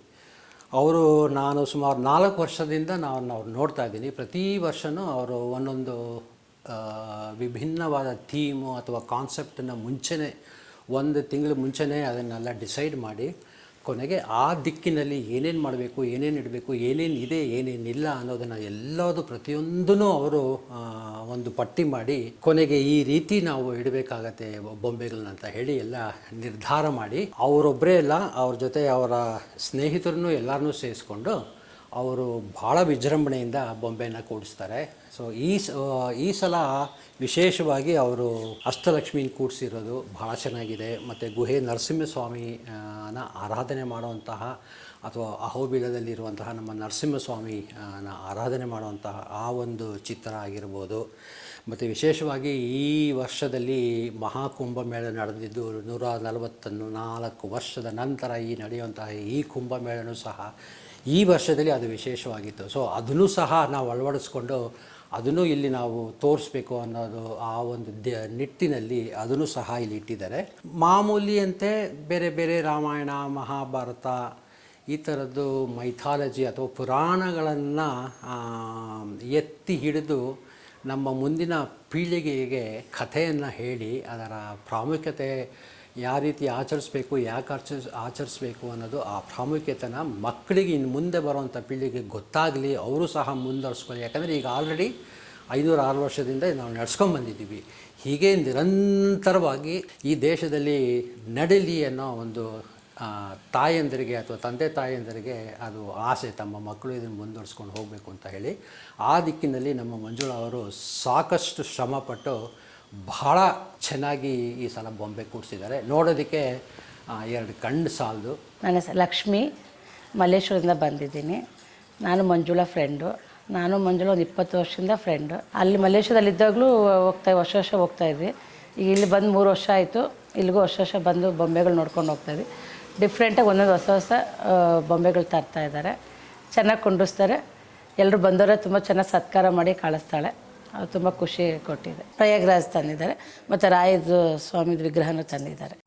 ಅವರು ನಾನು ಸುಮಾರು 4 ವರ್ಷದಿಂದ ನಾನು ಅವ್ರು ನೋಡ್ತಾ ಇದ್ದೀನಿ. ಪ್ರತಿ ವರ್ಷವೂ ಅವರು ಒಂದೊಂದು ವಿಭಿನ್ನವಾದ ಥೀಮು ಅಥವಾ ಕಾನ್ಸೆಪ್ಟನ್ನು ಮುಂಚೆನೇ 1 ತಿಂಗಳು ಮುಂಚೆನೇ ಅದನ್ನೆಲ್ಲ ಡಿಸೈಡ್ ಮಾಡಿ ಕೊನೆಗೆ ಆ ದಿಕ್ಕಿನಲ್ಲಿ ಏನೇನು ಮಾಡಬೇಕು, ಏನೇನು ಇಡಬೇಕು, ಏನೇನು ಇದೆ, ಏನೇನಿಲ್ಲ ಅನ್ನೋದನ್ನು ಎಲ್ಲದೂ ಪ್ರತಿಯೊಂದೂ ಅವರು ಒಂದು ಪಟ್ಟಿ ಮಾಡಿ ಕೊನೆಗೆ ಈ ರೀತಿ ನಾವು ಇಡಬೇಕಾಗತ್ತೆ ಬೊಂಬೆಗಳನ್ನ ಅಂತ ಹೇಳಿ ಎಲ್ಲ ನಿರ್ಧಾರ ಮಾಡಿ ಅವರೊಬ್ಬರೇ ಎಲ್ಲ ಅವ್ರ ಜೊತೆ ಅವರ ಸ್ನೇಹಿತರನ್ನು ಎಲ್ಲರನ್ನೂ ಸೇರಿಸ್ಕೊಂಡು ಅವರು ಭಾಳ ವಿಜೃಂಭಣೆಯಿಂದ ಬೊಂಬೆನ ಕೂಡಿಸ್ತಾರೆ. ಸೊ ಈ ಸಲ ವಿಶೇಷವಾಗಿ ಅವರು ಅಷ್ಟಲಕ್ಷ್ಮೀನ ಕೂಡಿಸಿರೋದು ಭಾಳ ಚೆನ್ನಾಗಿದೆ. ಮತ್ತು ಗುಹೆ ನರಸಿಂಹಸ್ವಾಮಿನ ಆರಾಧನೆ ಮಾಡುವಂತಹ ಅಥವಾ ಅಹೋಬಿಲದಲ್ಲಿರುವಂತಹ ನಮ್ಮ ನರಸಿಂಹಸ್ವಾಮಿನ ಆರಾಧನೆ ಮಾಡುವಂತಹ ಆ ಒಂದು ಚಿತ್ರ ಆಗಿರ್ಬೋದು. ಮತ್ತು ವಿಶೇಷವಾಗಿ ಈ ವರ್ಷದಲ್ಲಿ ಮಹಾಕುಂಭಮೇಳ ನಡೆದಿದ್ದು 144 ವರ್ಷದ ನಂತರ ನಡೆಯುವಂತಹ ಈ ಕುಂಭಮೇಳನೂ ಸಹ ಈ ವರ್ಷದಲ್ಲಿ ಅದು ವಿಶೇಷವಾಗಿತ್ತು. ಸೊ ಅದನ್ನು ಸಹ ನಾವು ಅಳವಡಿಸ್ಕೊಂಡು ಅದನ್ನು ಇಲ್ಲಿ ನಾವು ತೋರಿಸ್ಬೇಕು ಅನ್ನೋದು ಆ ಒಂದು ನಿಟ್ಟಿನಲ್ಲಿ ಅದನ್ನು ಸಹ ಇಲ್ಲಿ ಇಟ್ಟಿದ್ದಾರೆ. ಮಾಮೂಲಿಯಂತೆ ಬೇರೆ ಬೇರೆ ರಾಮಾಯಣ, ಮಹಾಭಾರತ ಈ ಥರದ್ದು ಮೈಥಾಲಜಿ ಅಥವಾ ಪುರಾಣಗಳನ್ನು ಎತ್ತಿ ಹಿಡಿದು ನಮ್ಮ ಮುಂದಿನ ಪೀಳಿಗೆಗೆ ಕಥೆಯನ್ನು ಹೇಳಿ ಅದರ ಪ್ರಾಮುಖ್ಯತೆ ಯಾವ ರೀತಿ ಆಚರಿಸ್ಬೇಕು, ಯಾಕೆ ಆಚರಿಸ್ಬೇಕು ಅನ್ನೋದು ಆ ಪ್ರಾಮುಖ್ಯತೆನ ಮಕ್ಕಳಿಗೆ ಇನ್ನು ಮುಂದೆ ಬರುವಂಥ ಪೀಳಿಗೆಗೆ ಗೊತ್ತಾಗಲಿ, ಅವರು ಸಹ ಮುಂದುವರಿಸ್ಕೊಳ್ಳಿ. ಯಾಕಂದರೆ ಈಗ ಆಲ್ರೆಡಿ 506 ವರ್ಷದಿಂದ ನಾವು ನಡ್ಸ್ಕೊಂಡ್ಬಂದಿದ್ದೀವಿ. ಹೀಗೆ ನಿರಂತರವಾಗಿ ಈ ದೇಶದಲ್ಲಿ ನಡೀಲಿ ಅನ್ನೋ ಒಂದು ತಾಯಂದರಿಗೆ ಅಥವಾ ತಂದೆ ತಾಯಂದರಿಗೆ ಅದು ಆಸೆ, ತಮ್ಮ ಮಕ್ಕಳು ಇದನ್ನು ಮುಂದುವರಿಸ್ಕೊಂಡು ಹೋಗಬೇಕು ಅಂತ ಹೇಳಿ ಆ ದಿಕ್ಕಿನಲ್ಲಿ ನಮ್ಮ ಮಂಜುಳಾ ಅವರು ಸಾಕಷ್ಟು ಶ್ರಮಪಟ್ಟು ಬಹಳ ಚೆನ್ನಾಗಿ ಈ ಸಲ ಬೊಂಬೆ ಕೂಡಿಸಿದ್ದಾರೆ. ನೋಡೋದಕ್ಕೆ 2 ಕಣ್ಣು ಸಾಲದು. ನನ್ನ ಹೆಸರು ಲಕ್ಷ್ಮಿ, ಮಲ್ಲೇಶ್ವರದಿಂದ ಬಂದಿದ್ದೀನಿ. ನಾನು ಮಂಜುಳಾ ಫ್ರೆಂಡು. ನಾನು ಮಂಜುಳಾ ಒಂದು 20 ವರ್ಷದಿಂದ ಫ್ರೆಂಡು. ಅಲ್ಲಿ ಮಲ್ಲೇಶ್ವರದಲ್ಲಿದ್ದಾಗಲೂ ವರ್ಷ ಹೋಗ್ತಾಯಿದ್ವಿ. ಈಗ ಇಲ್ಲಿ ಬಂದು 3 ವರ್ಷ ಆಯಿತು. ಇಲ್ಲಿಗೂ ವರ್ಷ ಬಂದು ಬೊಂಬೆಗಳು ನೋಡ್ಕೊಂಡು ಹೋಗ್ತಾಯಿದ್ವಿ. ಡಿಫ್ರೆಂಟಾಗಿ ಒಂದೊಂದು ಹೊಸ ಬೊಂಬೆಗಳು ತರ್ತಾಯಿದ್ದಾರೆ. ಚೆನ್ನಾಗಿ ಕೊಂಡಿಸ್ತಾರೆ. ಎಲ್ಲರೂ ಬಂದವರೇ ತುಂಬ ಚೆನ್ನಾಗಿ ಸತ್ಕಾರ ಮಾಡಿ ಕಳಿಸ್ತಾಳೆ. ಅದು ತುಂಬ ಖುಷಿ ಕೊಟ್ಟಿದೆ. ಪ್ರಯಾಗ್ರಾಜ್ ತಂದಿದ್ದಾರೆ ಮತ್ತು ರಾಯದ ಸ್ವಾಮಿದ ವಿಗ್ರಹನೂ ತಂದಿದ್ದಾರೆ.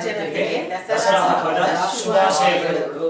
ಜನತೆಗೆ ದಸರಾ ಹಬ್ಬದ ಶುಭಾಶಯಗಳು.